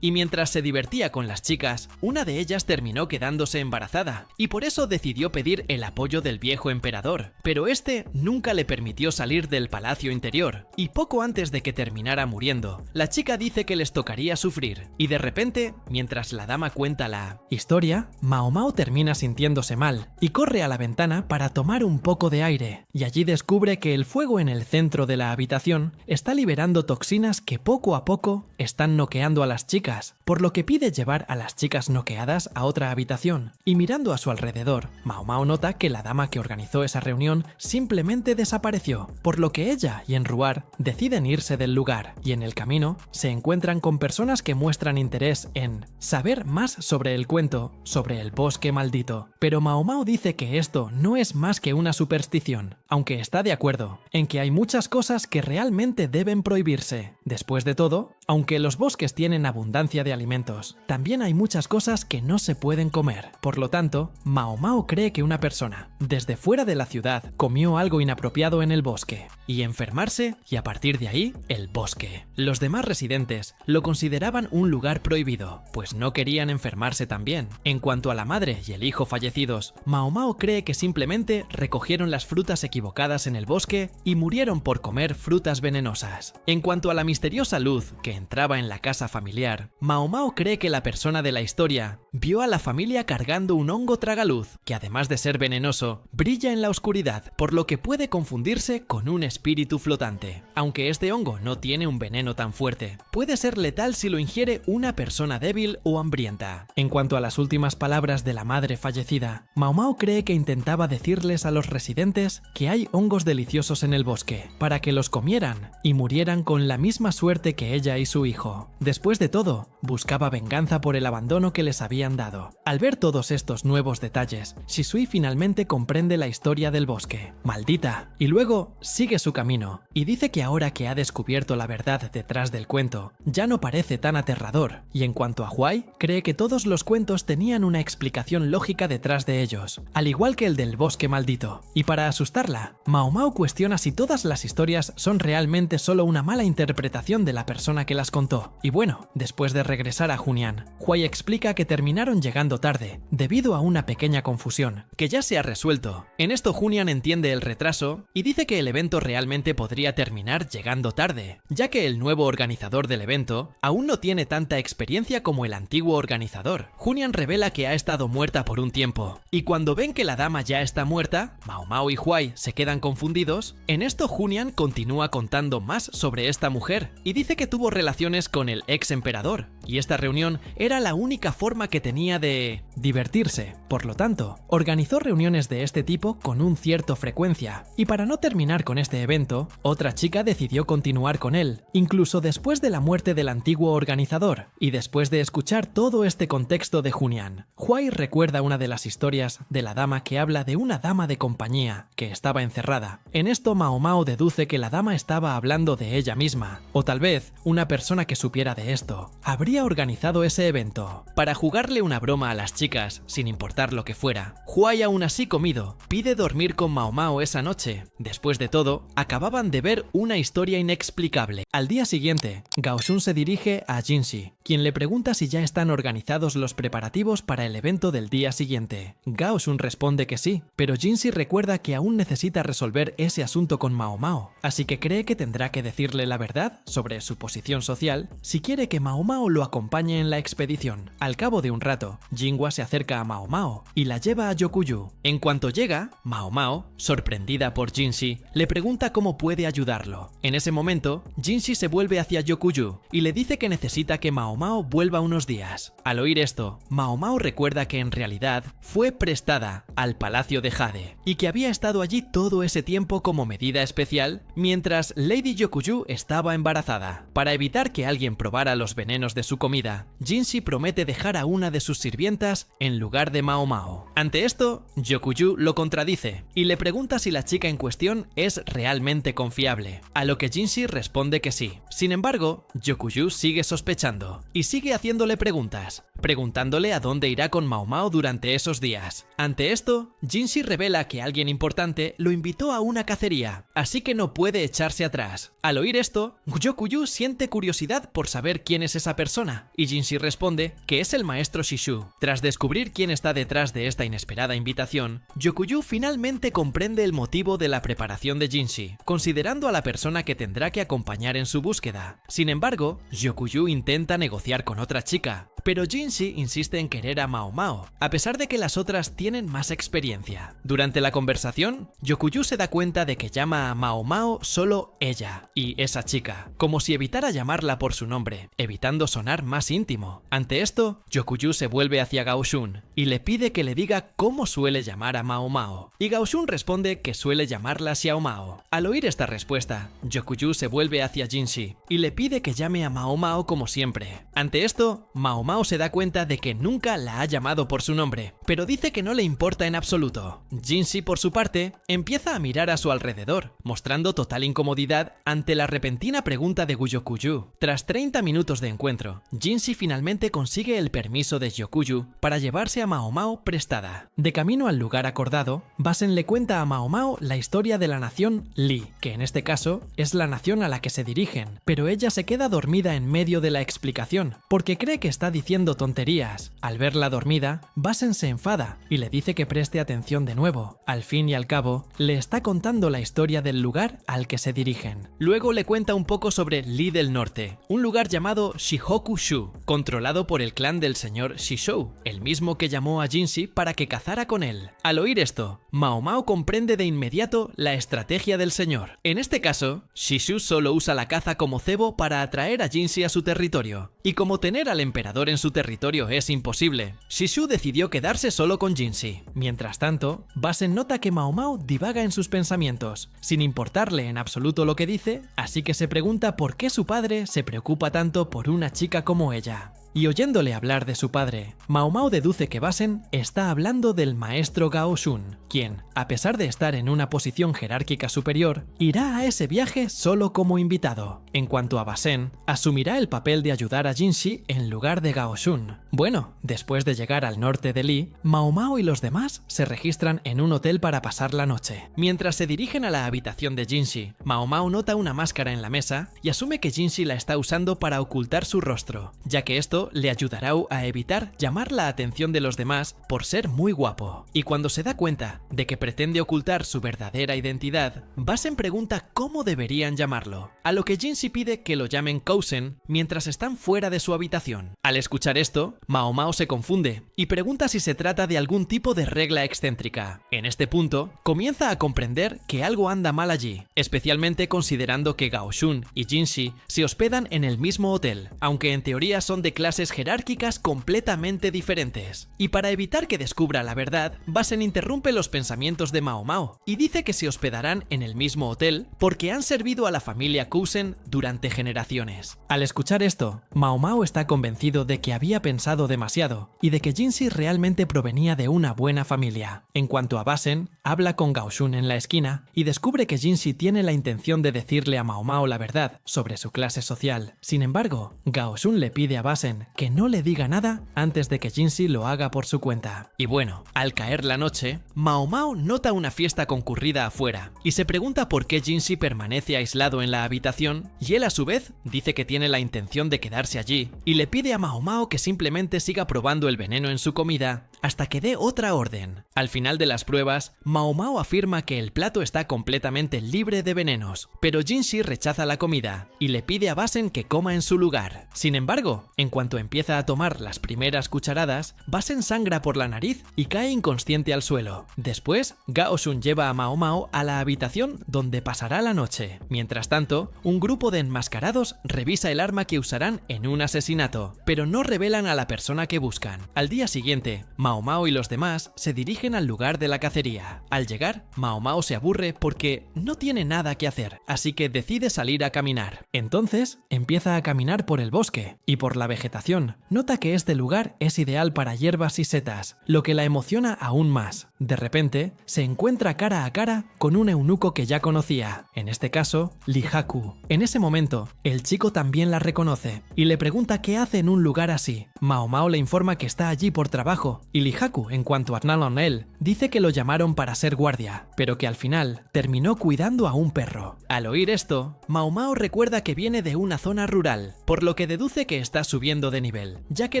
Y mientras se divertía con las chicas, una de ellas terminó quedándose embarazada, y por eso decidió pedir el apoyo del viejo emperador, emperador, pero este nunca le permitió salir del palacio interior, y poco antes de que terminara muriendo, la chica dice que les tocaría sufrir, y de repente, mientras la dama cuenta la historia, Mao Mao termina sintiéndose mal, y corre a la ventana para tomar un poco de aire, y allí descubre que el fuego en el centro de la habitación está liberando toxinas que poco a poco están noqueando a las chicas, por lo que pide llevar a las chicas noqueadas a otra habitación, y mirando a su alrededor, Mao Mao nota que la dama que organizó esa reunión simplemente desapareció, por lo que ella y Enruar deciden irse del lugar, y en el camino se encuentran con personas que muestran interés en saber más sobre el cuento, sobre el bosque maldito, pero Mao Mao dice que esto no es más que una superstición, aunque está de acuerdo en que hay muchas cosas que realmente deben prohibirse. Después de todo, aunque los bosques tienen abundancia de alimentos, también hay muchas cosas que no se pueden comer. Por lo tanto, Mao Mao cree que una persona, desde fuera de la ciudad, comió algo inapropiado en el bosque, y enfermarse, y a partir de ahí, el bosque. Los demás residentes lo consideraban un lugar prohibido, pues no querían enfermarse también. En cuanto a la madre y el hijo fallecidos, Mao Mao cree que simplemente recogieron las frutas equivocadas en el bosque y murieron por comer frutas venenosas. En cuanto a la misteriosa luz que entraba en la casa familiar, Mao Mao cree que la persona de la historia vio a la familia cargando un hongo tragaluz, que además de ser venenoso, brilla en la oscuridad, por lo que puede confundirse con un espíritu flotante. Aunque este hongo no tiene un veneno tan fuerte, puede ser letal si lo ingiere una persona débil o hambrienta. En cuanto a las últimas palabras de la madre fallecida, Mao Mao cree que intentaba decirles a los residentes que hay hongos deliciosos en el bosque, para que los comieran y murieran con la misma suerte que ella y su hijo. Después de todo, buscaba venganza por el abandono que les habían dado. Al ver todos estos nuevos detalles, Shisui finalmente comprende la historia del bosque. Maldita. Y luego sigue su camino, y dice que ahora que ha descubierto la verdad detrás del cuento, ya no parece tan aterrador. Y en cuanto a Huai, cree que todos los cuentos tenían una explicación lógica detrás de ellos, al igual que el del bosque maldito. Y para asustarla, Mao Mao cuestiona si todas las historias son realmente solo una mala interpretación de la persona que las contó. Y bueno, después de regresar a Junyang, Huai explica que terminaron llegando tarde, debido a una pequeña confusión, que ya se ha resuelto. En esto Junyang entiende el retraso y dice que el evento realmente podría terminar llegando tarde, ya que el nuevo organizador del evento aún no tiene tanta experiencia como el antiguo organizador. Junyang revela que ha estado muerta por un tiempo, y cuando ven que la dama ya está muerta, Mao Mao y Huai se quedan confundidos. En esto Junyang continúa contando más sobre esta mujer, y dice que tuvo relaciones con el ex emperador, y esta reunión era la única forma que tenía de divertirse. Por lo tanto, organizó reuniones de este tipo con un cierto frecuencia, y para no terminar con este evento, otra chica decidió continuar con él, incluso después de la muerte del antiguo organizador. Y después de escuchar todo este contexto de Junyang, Huai recuerda una de las historias de la dama que habla de una dama de compañía que estaba encerrada. En esto Mao Mao deduce que la dama estaba hablando de ella misma, o tal vez una persona que supiera de esto habría organizado ese evento. Para jugarle una broma a las chicas, sin importar lo que fuera, Huai, aún así comido, pide dormir con Mao Mao esa noche. Después de todo, acababan de ver una historia inexplicable. Al día siguiente, Gaoshun se dirige a Jinshi, quien le pregunta si ya están organizados los preparativos para el evento del día siguiente. Gaoshun responde que sí, pero Jinshi recuerda que aún necesita resolver ese asunto con Mao Mao, así que cree que tendrá que decirle la verdad sobre su posición social si quiere que Mao Mao lo acompañe en la expedición. Al cabo de un rato, Jinhua se acerca a Mao Mao y la lleva a Yokuyu. En cuanto llega, Mao Mao, sorprendida por Jinshi, le pregunta cómo puede ayudarlo. En ese momento, Jinshi se vuelve hacia Yokuyu y le dice que necesita que Mao Mao vuelva unos días. Al oír esto, Mao Mao recuerda que en realidad fue prestada al Palacio de Jade y que había estado allí todo ese tiempo como medida especial mientras Lady Yokuyu estaba embarazada. Para evitar que alguien probara los venenos de su comida, Jinshi promete dejar a una de sus sirvientas en lugar de Mao Mao. Ante esto, Yokuyu lo contradice y le pregunta si la chica en cuestión es realmente confiable, a lo que Jinshi responde que sí. Sin embargo, Yokuyu sigue sospechando y sigue haciéndole preguntas, preguntándole a dónde irá con Mao Mao durante esos días. Ante esto, Jinshi revela que alguien importante lo invitó a una cacería, así que no puede echarse atrás. Al oír esto, Yokuyu siente curiosidad por saber quién es esa persona persona, y Jinshi responde que es el maestro Shishu. Tras descubrir quién está detrás de esta inesperada invitación, Yokuyu finalmente comprende el motivo de la preparación de Jinshi, considerando a la persona que tendrá que acompañar en su búsqueda. Sin embargo, Yokuyu intenta negociar con otra chica, pero Jinshi insiste en querer a Mao Mao, a pesar de que las otras tienen más experiencia. Durante la conversación, Yokuyu se da cuenta de que llama a Mao Mao solo ella y esa chica, como si evitara llamarla por su nombre, evitando sonar más íntimo. Ante esto, Yokuyu se vuelve hacia Gaoshun y le pide que le diga cómo suele llamar a Mao Mao, y Gaoshun responde que suele llamarla Xiao Mao. Al oír esta respuesta, Yokuyu se vuelve hacia Jinshi y le pide que llame a Mao Mao como siempre. Ante esto, Mao Mao se da cuenta de que nunca la ha llamado por su nombre, pero dice que no le importa en absoluto. Jinshi, por su parte, empieza a mirar a su alrededor, mostrando total incomodidad ante la repentina pregunta de Yokuyu. Tras 30 minutos de encuentro, Jinshi finalmente consigue el permiso de Yokuyu para llevarse a Mao Mao prestada. De camino al lugar acordado, Basen le cuenta a Mao Mao la historia de la nación Li, que en este caso es la nación a la que se dirigen, pero ella se queda dormida en medio de la explicación, porque cree que está diciendo tonterías. Al verla dormida, Basen se enfada y le dice que preste atención de nuevo. Al fin y al cabo, le está contando la historia del lugar al que se dirigen. Luego le cuenta un poco sobre Li del Norte, un lugar llamado Shihoku-shu, controlado por el clan del señor Shishou, el mismo que llamó a Jinshi para que cazara con él. Al oír esto, Mao Mao comprende de inmediato la estrategia del señor. En este caso, Shishu solo usa la caza como cebo para atraer a Jinshi a su territorio, y como tener al emperador en su territorio es imposible, Shishu decidió quedarse solo con Jinshi. Mientras tanto, Basen nota que Mao Mao divaga en sus pensamientos, sin importarle en absoluto lo que dice, así que se pregunta por qué su padre se preocupa tanto por una chica como ella. Y oyéndole hablar de su padre, Mao Mao deduce que Basen está hablando del maestro Gaoshun, quien, a pesar de estar en una posición jerárquica superior, irá a ese viaje solo como invitado. En cuanto a Basen, asumirá el papel de ayudar a Jinshi en lugar de Gaoshun. Bueno, después de llegar al norte de Li, Mao Mao y los demás se registran en un hotel para pasar la noche. Mientras se dirigen a la habitación de Jinshi, Mao Mao nota una máscara en la mesa y asume que Jinshi la está usando para ocultar su rostro, ya que esto le ayudará a evitar llamar la atención de los demás por ser muy guapo. Y cuando se da cuenta de que pretende ocultar su verdadera identidad, Basen pregunta cómo deberían llamarlo, a lo que Jinshi pide que lo llamen Kousen mientras están fuera de su habitación. Al escuchar esto, Mao Mao se confunde y pregunta si se trata de algún tipo de regla excéntrica. En este punto, comienza a comprender que algo anda mal allí, especialmente considerando que Gaoshun y Jinshi se hospedan en el mismo hotel, aunque en teoría son de clases jerárquicas completamente diferentes. Y para evitar que descubra la verdad, Basen interrumpe los pensamientos de Mao Mao y dice que se hospedarán en el mismo hotel porque han servido a la familia Kousen durante generaciones. Al escuchar esto, Mao Mao está convencido de que había pensado demasiado y de que Jinshi realmente provenía de una buena familia. En cuanto a Basen, habla con Gaoshun en la esquina y descubre que Jinshi tiene la intención de decirle a Mao Mao la verdad sobre su clase social. Sin embargo, Gaoshun le pide a Basen que no le diga nada antes de que Jinshi lo haga por su cuenta. Y bueno, al caer la noche, Mao Mao nota una fiesta concurrida afuera y se pregunta por qué Jinshi permanece aislado en la habitación, y él a su vez dice que tiene la intención de quedarse allí y le pide a Mao Mao que simplemente siga probando el veneno en su comida hasta que dé otra orden. Al final de las pruebas, Mao Mao afirma que el plato está completamente libre de venenos, pero Jinshi rechaza la comida y le pide a Basen que coma en su lugar. Sin embargo, en cuanto empieza a tomar las primeras cucharadas, Basen sangra por la nariz y cae inconsciente al suelo. Después, Gaoshun lleva a Mao Mao a la habitación donde pasará la noche. Mientras tanto, un grupo de enmascarados revisa el arma que usarán en un asesinato, pero no revelan a la persona que buscan. Al día siguiente, Mao Mao y los demás se dirigen al lugar de la cacería. Al llegar, Mao Mao se aburre porque no tiene nada que hacer, así que decide salir a caminar. Entonces, empieza a caminar por el bosque y por la vegetación. Nota que este lugar es ideal para hierbas y setas, lo que la emociona aún más. De repente, se encuentra cara a cara con un eunuco que ya conocía, en este caso, Lihaku. En ese momento, el chico también la reconoce y le pregunta qué hace en un lugar así. Mao Mao le informa que está allí por trabajo y Lihaku, en cuanto a él, dice que lo llamaron para ser guardia, pero que al final terminó cuidando a un perro. Al oír esto, Mao Mao recuerda que viene de una zona rural, por lo que deduce que está subiendo de nivel, ya que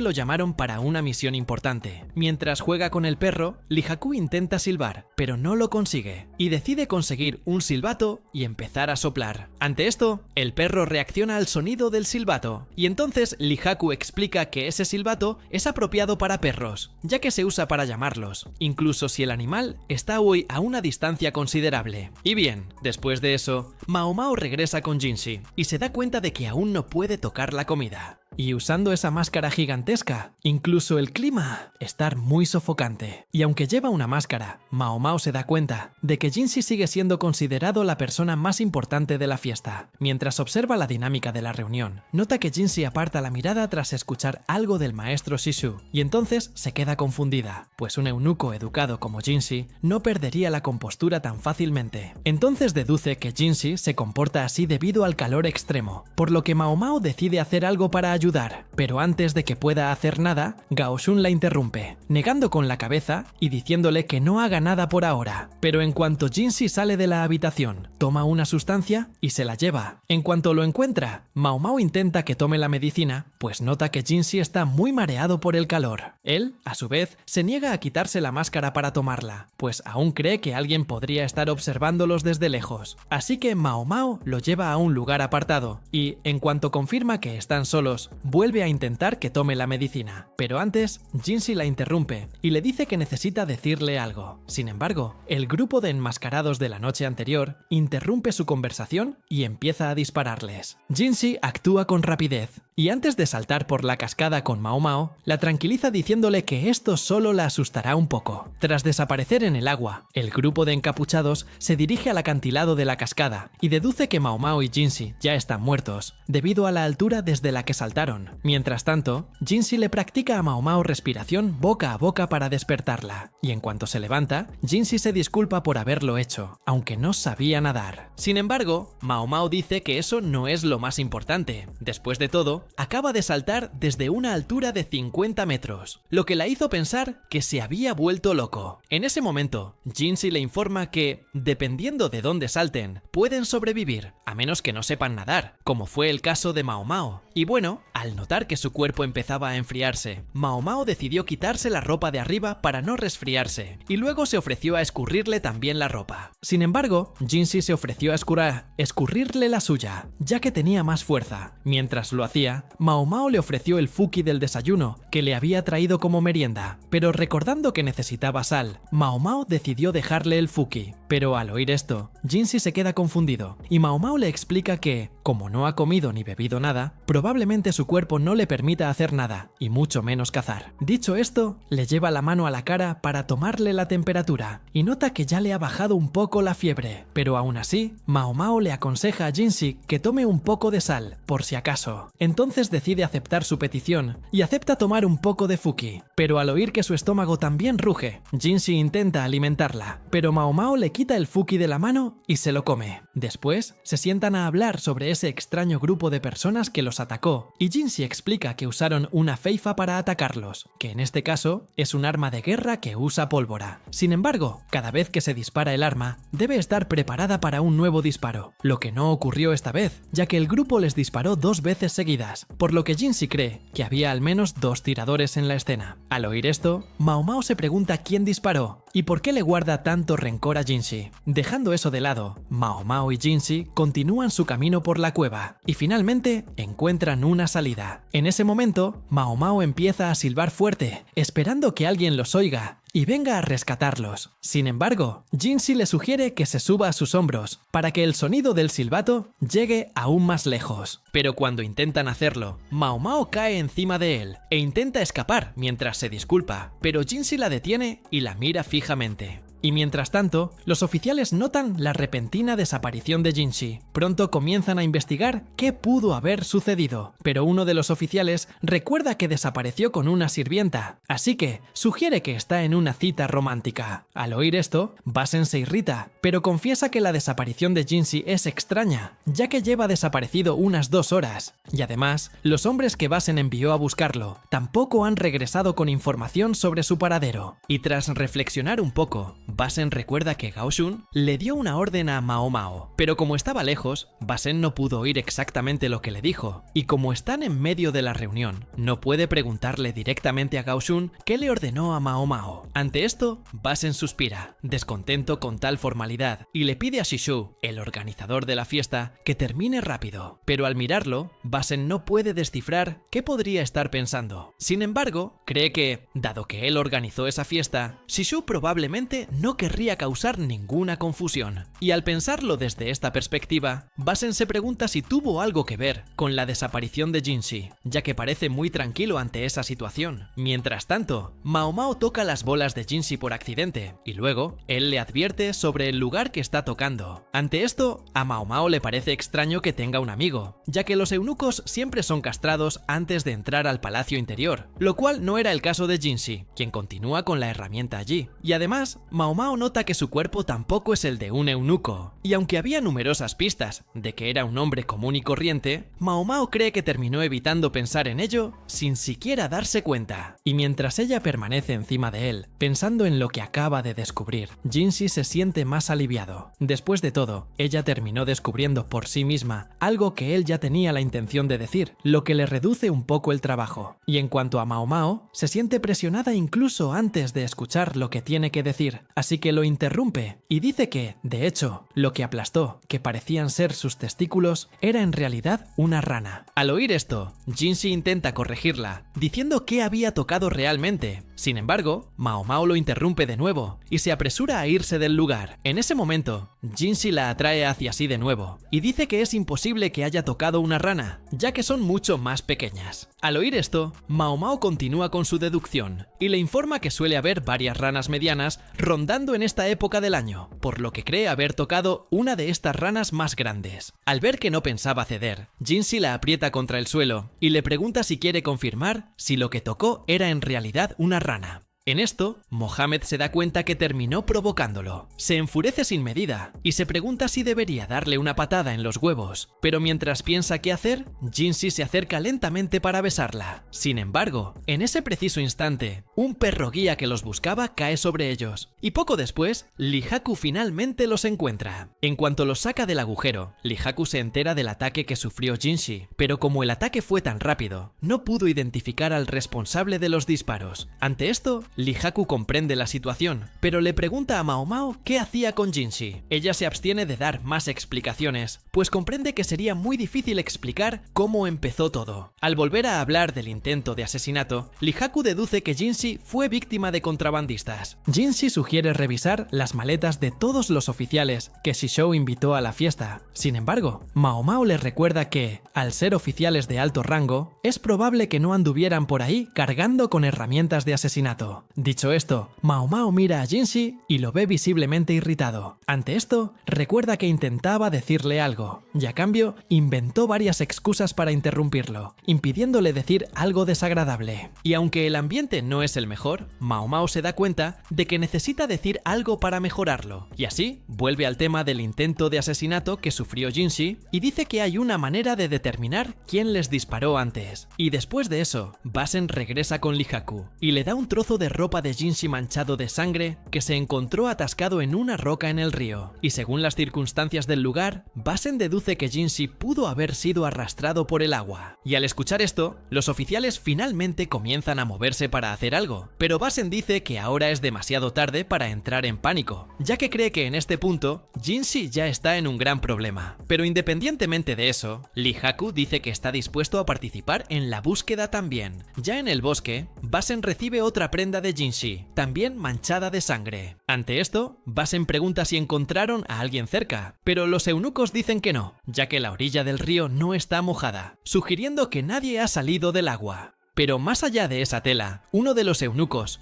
lo llamaron para una misión importante. Mientras juega con el perro, Lihaku intenta silbar, pero no lo consigue, y decide conseguir un silbato y empezar a soplar. Ante esto, el perro reacciona al sonido del silbato, y entonces Lihaku explica que ese silbato es apropiado para perros, ya que se usa para llamarlos, incluso si el animal está hoy a una distancia considerable. Y bien, después de eso, Mao Mao regresa con Jinshi y se da cuenta de que aún no puede tocar la comida. Y usando esa máscara gigantesca, incluso el clima está muy sofocante. Y aunque lleva una máscara, Mao Mao se da cuenta de que Jinshi sigue siendo considerado la persona más importante de la fiesta. Mientras observa la dinámica de la reunión, nota que Jinshi aparta la mirada tras escuchar algo del maestro Shishu, y entonces se queda confundida, pues un eunuco educado como Jinshi no perdería la compostura tan fácilmente. Entonces deduce que Jinshi se comporta así debido al calor extremo, por lo que Mao Mao decide hacer algo para ayudar, pero antes de que pueda hacer nada, Gao Shun la interrumpe, negando con la cabeza y diciéndole que no haga nada por ahora. Pero en cuanto Jinshi sale de la habitación, toma una sustancia y se la lleva. En cuanto lo encuentra, Mao Mao intenta que tome la medicina, pues nota que Jinshi está muy mareado por el calor. Él, a su vez, se niega a quitarse la máscara para tomarla, pues aún cree que alguien podría estar observándolos desde lejos. Así que Mao Mao lo lleva a un lugar apartado y, en cuanto confirma que están solos, vuelve a intentar que tome la medicina. Pero antes, Jinshi la interrumpe y le dice que necesita decirle algo. Sin embargo, el grupo de enmascarados de la noche anterior interrumpe su conversación y empieza a dispararles. Jinshi actúa con rapidez y antes de saltar por la cascada con Mao Mao, la tranquiliza diciéndole que esto solo la asustará un poco. Tras desaparecer en el agua, el grupo de encapuchados se dirige al acantilado de la cascada y deduce que Mao Mao y Jinshi ya están muertos, debido a la altura desde la que saltaron. Mientras tanto, Jinshi le practica a Mao Mao respiración boca a boca para despertarla, y en cuanto se levanta, Jinshi se disculpa por haberlo hecho, aunque no sabía nadar. Sin embargo, Mao Mao dice que eso no es lo más importante. Después de todo, acaba de saltar desde una altura de 50 metros, lo que la hizo pensar que se había vuelto loco. En ese momento, Jinshi le informa que, dependiendo de dónde salten, pueden sobrevivir, a menos que no sepan nadar, como fue el caso de Mao Mao. Y bueno, al notar que su cuerpo empezaba a enfriarse, Mao Mao decidió quitarse la ropa de arriba para no resfriarse, y luego se ofreció a escurrirle también la ropa. Sin embargo, Jinshi se ofreció a escurrirle la suya, ya que tenía más fuerza. Mientras lo hacía, Mao Mao le ofreció el fuki del desayuno, que le había traído como merienda, pero recordando que necesitaba sal, Mao Mao decidió dejarle el fuki. Pero al oír esto, Jinshi se queda confundido, y Mao Mao le explica que, como no ha comido ni bebido nada, probablemente su cuerpo no le permita hacer nada, y mucho menos cazar. Dicho esto, le lleva la mano a la cara para tomarle la temperatura, y nota que ya le ha bajado un poco la fiebre, pero aún así, Mao Mao le aconseja a Jinshi que tome un poco de sal, por si acaso. Entonces decide aceptar su petición, y acepta tomar un poco de fuki, pero al oír que su estómago también ruge, Jinshi intenta alimentarla, pero Mao Mao le quita el fuki de la mano y se lo come. Después, se sientan a hablar sobre ese extraño grupo de personas que los atacó, y Jinshi explica que usaron una feifa para atacarlos, que en este caso es un arma de guerra que usa pólvora. Sin embargo, cada vez que se dispara el arma, debe estar preparada para un nuevo disparo, lo que no ocurrió esta vez, ya que el grupo les disparó 2 veces seguidas, por lo que Jinshi cree que había al menos 2 tiradores en la escena. Al oír esto, Mao Mao se pregunta quién disparó y por qué le guarda tanto rencor a Jinshi. Dejando eso de lado, Mao Mao y Jinshi continúan su camino por la cueva y finalmente encuentran una salida. En ese momento, Mao Mao empieza a silbar fuerte, esperando que alguien los oiga y venga a rescatarlos. Sin embargo, Jinshi le sugiere que se suba a sus hombros para que el sonido del silbato llegue aún más lejos. Pero cuando intentan hacerlo, Mao Mao cae encima de él e intenta escapar mientras se disculpa, pero Jinshi la detiene y la mira fijamente. Y mientras tanto, los oficiales notan la repentina desaparición de Jinshi. Pronto comienzan a investigar qué pudo haber sucedido, pero uno de los oficiales recuerda que desapareció con una sirvienta, así que sugiere que está en una cita romántica. Al oír esto, Basen se irrita, pero confiesa que la desaparición de Jinshi es extraña, ya que lleva desaparecido unas 2 horas, y además, los hombres que Basen envió a buscarlo tampoco han regresado con información sobre su paradero. Y tras reflexionar un poco, Basen recuerda que Gao Shun le dio una orden a Mao Mao, pero como estaba lejos, Basen no pudo oír exactamente lo que le dijo, y como están en medio de la reunión, no puede preguntarle directamente a Gao Shun qué le ordenó a Mao Mao. Ante esto, Basen suspira, descontento con tal formalidad, y le pide a Shishu, el organizador de la fiesta, que termine rápido. Pero al mirarlo, Basen no puede descifrar qué podría estar pensando. Sin embargo, cree que, dado que él organizó esa fiesta, Shishu probablemente no querría causar ninguna confusión. Y al pensarlo desde esta perspectiva, Basen se pregunta si tuvo algo que ver con la desaparición de Jinshi, ya que parece muy tranquilo ante esa situación. Mientras tanto, Mao Mao toca las bolas de Jinshi por accidente, y luego, él le advierte sobre el lugar que está tocando. Ante esto, a Mao Mao le parece extraño que tenga un amigo, ya que los eunucos siempre son castrados antes de entrar al palacio interior, lo cual no era el caso de Jinshi, quien continúa con la herramienta allí. Y además, Mao Mao nota que su cuerpo tampoco es el de un eunuco, y aunque había numerosas pistas de que era un hombre común y corriente, Mao Mao cree que terminó evitando pensar en ello sin siquiera darse cuenta. Y mientras ella permanece encima de él, pensando en lo que acaba de descubrir, Jinshi se siente más aliviado. Después de todo, ella terminó descubriendo por sí misma algo que él ya tenía la intención de decir, lo que le reduce un poco el trabajo. Y en cuanto a Mao Mao, se siente presionada incluso antes de escuchar lo que tiene que decir, así que lo interrumpe y dice que, de hecho, lo que aplastó, que parecían ser sus testículos, era en realidad una rana. Al oír esto, Jinshi intenta corregirla, diciendo que había tocado realmente. Sin embargo, Mao Mao lo interrumpe de nuevo y se apresura a irse del lugar. En ese momento, Jinshi la atrae hacia sí de nuevo y dice que es imposible que haya tocado una rana, ya que son mucho más pequeñas. Al oír esto, Mao Mao continúa con su deducción y le informa que suele haber varias ranas medianas rondando en esta época del año, por lo que cree haber tocado una de estas ranas más grandes. Al ver que no pensaba ceder, Jinshi la aprieta contra el suelo y le pregunta si quiere confirmar si lo que tocó era en realidad una rana. En esto, Mohamed se da cuenta que terminó provocándolo. Se enfurece sin medida y se pregunta si debería darle una patada en los huevos, pero mientras piensa qué hacer, Jinshi se acerca lentamente para besarla. Sin embargo, en ese preciso instante, un perro guía que los buscaba cae sobre ellos, y poco después, Lihaku finalmente los encuentra. En cuanto los saca del agujero, Lihaku se entera del ataque que sufrió Jinshi, pero como el ataque fue tan rápido, no pudo identificar al responsable de los disparos. Ante esto, Lihaku comprende la situación, pero le pregunta a Mao Mao qué hacía con Jinshi. Ella se abstiene de dar más explicaciones, pues comprende que sería muy difícil explicar cómo empezó todo. Al volver a hablar del intento de asesinato, Lihaku deduce que Jinshi fue víctima de contrabandistas. Jinshi sugiere revisar las maletas de todos los oficiales que Shishou invitó a la fiesta. Sin embargo, Mao Mao les recuerda que, al ser oficiales de alto rango, es probable que no anduvieran por ahí cargando con herramientas de asesinato. Dicho esto, Mao Mao mira a Jinshi y lo ve visiblemente irritado. Ante esto, recuerda que intentaba decirle algo, y a cambio, inventó varias excusas para interrumpirlo, impidiéndole decir algo desagradable. Y aunque el ambiente no es el mejor, Mao Mao se da cuenta de que necesita decir algo para mejorarlo, y así vuelve al tema del intento de asesinato que sufrió Jinshi y dice que hay una manera de determinar quién les disparó antes. Y después de eso, Basen regresa con Lihaku y le da un trozo de ropa de Jinshi manchado de sangre que se encontró atascado en una roca en el río, y según las circunstancias del lugar, Basen deduce que Jinshi pudo haber sido arrastrado por el agua. Y al escuchar esto, los oficiales finalmente comienzan a moverse para hacer algo, pero Basen dice que ahora es demasiado tarde para entrar en pánico, ya que cree que en este punto, Jinshi ya está en un gran problema. Pero independientemente de eso, Lihaku dice que está dispuesto a participar en la búsqueda también. Ya en el bosque, Basen recibe otra prenda de Jinshi, también manchada de sangre. Ante esto, Basen pregunta si encontraron a alguien cerca, pero los eunucos dicen que no, ya que la orilla del río no está mojada, sugiriendo que nadie ha salido del agua. Pero más allá de esa tela, uno de los eunucos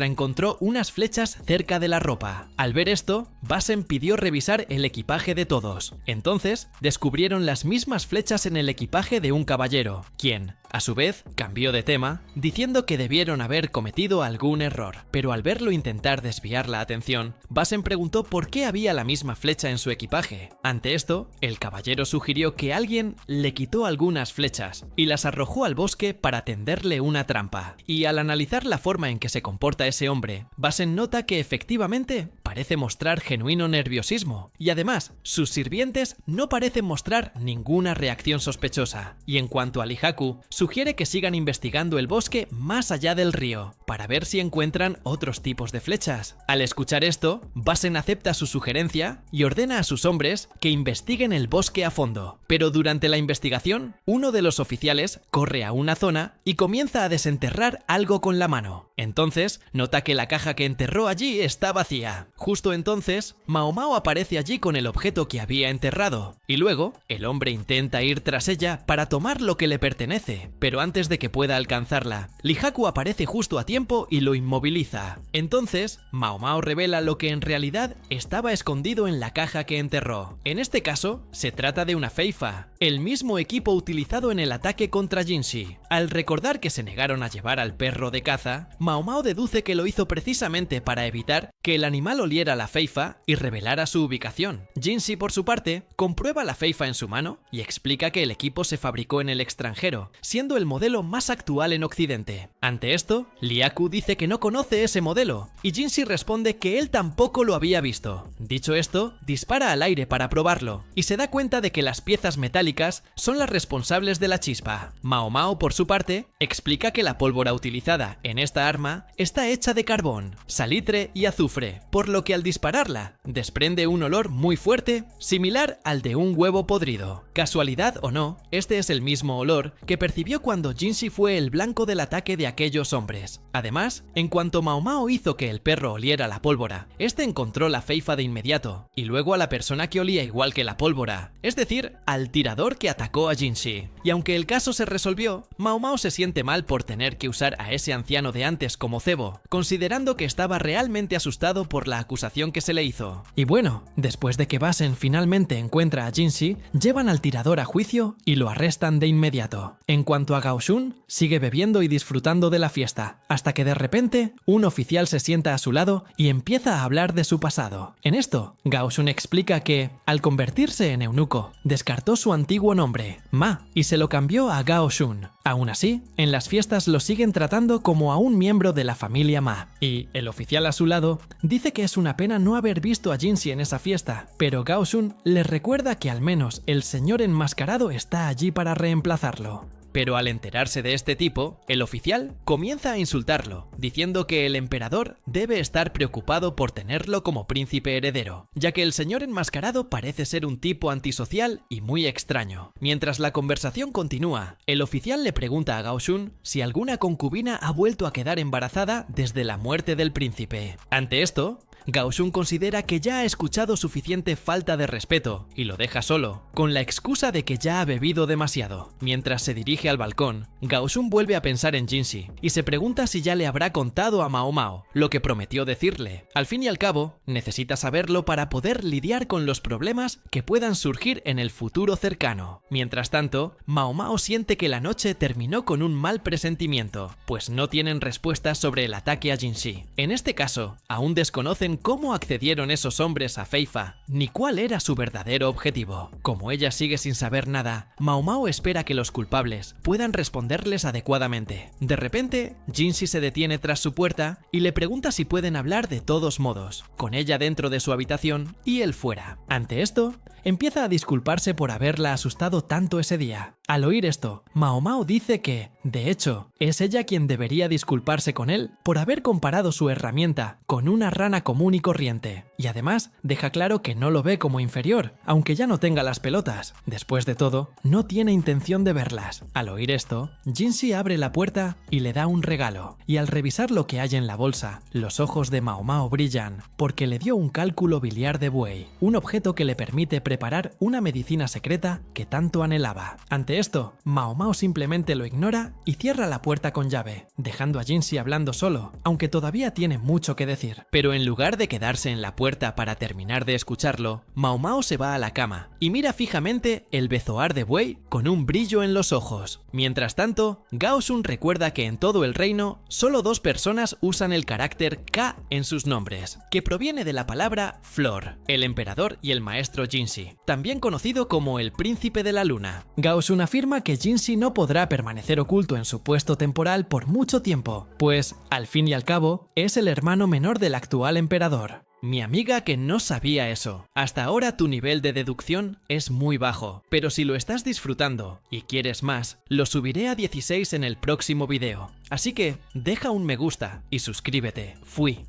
encontró unas flechas cerca de la ropa. Al ver esto, Basen pidió revisar el equipaje de todos. Entonces, descubrieron las mismas flechas en el equipaje de un caballero, quien, a su vez, cambió de tema, diciendo que debieron haber cometido algún error. Pero al verlo intentar desviar la atención, Basen preguntó por qué había la misma flecha en su equipaje. Ante esto, el caballero sugirió que alguien le quitó algunas flechas y las arrojó al bosque para tenderle una trampa. Y al analizar la forma en que se comporta ese hombre, Basen nota que efectivamente parece mostrar genuino nerviosismo, y además, sus sirvientes no parecen mostrar ninguna reacción sospechosa. Y en cuanto a Lihaku, sugiere que sigan investigando el bosque más allá del río, para ver si encuentran otros tipos de flechas. Al escuchar esto, Basen acepta su sugerencia y ordena a sus hombres que investiguen el bosque a fondo. Pero durante la investigación, uno de los oficiales corre a una zona y comienza a desenterrar algo con la mano. Entonces, nota que la caja que enterró allí está vacía. Justo entonces, Mao Mao aparece allí con el objeto que había enterrado, y luego, el hombre intenta ir tras ella para tomar lo que le pertenece, pero antes de que pueda alcanzarla, Lihaku aparece justo a tiempo y lo inmoviliza. Entonces, Mao Mao revela lo que en realidad estaba escondido en la caja que enterró. En este caso, se trata de una feifa, el mismo equipo utilizado en el ataque contra Jinshi. Al recordar que se negaron a llevar al perro de caza, Mao Mao deduce que lo hizo precisamente para evitar que el animal oliera la feifa y revelara su ubicación. Jinshi, por su parte, comprueba la feifa en su mano y explica que el equipo se fabricó en el extranjero, siendo el modelo más actual en Occidente. Ante esto, Lihaku dice que no conoce ese modelo, y Jinshi responde que él tampoco lo había visto. Dicho esto, dispara al aire para probarlo, y se da cuenta de que las piezas metálicas son las responsables de la chispa. Mao Mao, por su parte, explica que la pólvora utilizada en esta arma está hecha de carbón, salitre y azufre, por lo que al dispararla desprende un olor muy fuerte, similar al de un huevo podrido. Casualidad o no, este es el mismo olor que percibió cuando Jinshi fue el blanco del ataque de aquellos hombres. Además, en cuanto Mao Mao hizo que el perro oliera la pólvora, este encontró la feifa de inmediato, y luego a la persona que olía igual que la pólvora, es decir, al tirador que atacó a Jinshi. Y aunque el caso se resolvió, Mao Mao se siente mal por tener que usar a ese anciano de antes como cebo, considerando que estaba realmente asustado por la acusación que se le hizo. Y bueno, después de que Basen finalmente encuentra a Jinshi, llevan al tirador a juicio y lo arrestan de inmediato. En cuanto a Gao Shun, sigue bebiendo y disfrutando de la fiesta, hasta que de repente un oficial se sienta a su lado y empieza a hablar de su pasado. En esto, Gao Shun explica que, al convertirse en eunuco, descartó su antiguo nombre, Ma, y se lo cambió a Gao Shun. Aún así, en las fiestas lo siguen tratando como a un miembro de la familia Ma, y el oficial a su lado dice que es una pena no haber visto a Jinshi en esa fiesta, pero Gao Shun le recuerda que al menos el señor enmascarado está allí para reemplazarlo. Pero al enterarse de este tipo, el oficial comienza a insultarlo, diciendo que el emperador debe estar preocupado por tenerlo como príncipe heredero, ya que el señor enmascarado parece ser un tipo antisocial y muy extraño. Mientras la conversación continúa, el oficial le pregunta a Gao Shun si alguna concubina ha vuelto a quedar embarazada desde la muerte del príncipe. Ante esto, Gao Shun considera que ya ha escuchado suficiente falta de respeto y lo deja solo, con la excusa de que ya ha bebido demasiado. Mientras se dirige al balcón, Gao Shun vuelve a pensar en Jinshi y se pregunta si ya le habrá contado a Mao Mao lo que prometió decirle. Al fin y al cabo, necesita saberlo para poder lidiar con los problemas que puedan surgir en el futuro cercano. Mientras tanto, Mao Mao siente que la noche terminó con un mal presentimiento, pues no tienen respuestas sobre el ataque a Jinshi. En este caso, aún desconocen cómo accedieron esos hombres a Feifa, ni cuál era su verdadero objetivo. Como ella sigue sin saber nada, Mao Mao espera que los culpables puedan responderles adecuadamente. De repente, Jinshi se detiene tras su puerta y le pregunta si pueden hablar de todos modos, con ella dentro de su habitación y él fuera. Ante esto, empieza a disculparse por haberla asustado tanto ese día. Al oír esto, Mao Mao dice que, de hecho, es ella quien debería disculparse con él por haber comparado su herramienta con una rana común y corriente. Y además, deja claro que no lo ve como inferior, aunque ya no tenga las pelotas. Después de todo, no tiene intención de verlas. Al oír esto, Jinshi abre la puerta y le da un regalo. Y al revisar lo que hay en la bolsa, los ojos de Mao Mao brillan, porque le dio un cálculo biliar de buey, un objeto que le permite preparar una medicina secreta que tanto anhelaba. Ante hace esto, Mao Mao simplemente lo ignora y cierra la puerta con llave, dejando a Jinxie hablando solo, aunque todavía tiene mucho que decir. Pero en lugar de quedarse en la puerta para terminar de escucharlo, Mao Mao se va a la cama y mira fijamente el bezoar de buey con un brillo en los ojos. Mientras tanto, Gao Sun recuerda que en todo el reino solo 2 personas usan el carácter K en sus nombres, que proviene de la palabra flor, el emperador y el maestro Jinxie, también conocido como el príncipe de la luna. Gao Sun afirma que Jinxie no podrá permanecer oculto en su puesto temporal por mucho tiempo, pues, al fin y al cabo, es el hermano menor del actual emperador. Mi amiga que no sabía eso. Hasta ahora tu nivel de deducción es muy bajo, pero si lo estás disfrutando y quieres más, lo subiré a 16 en el próximo video. Así que deja un me gusta y suscríbete. Fui.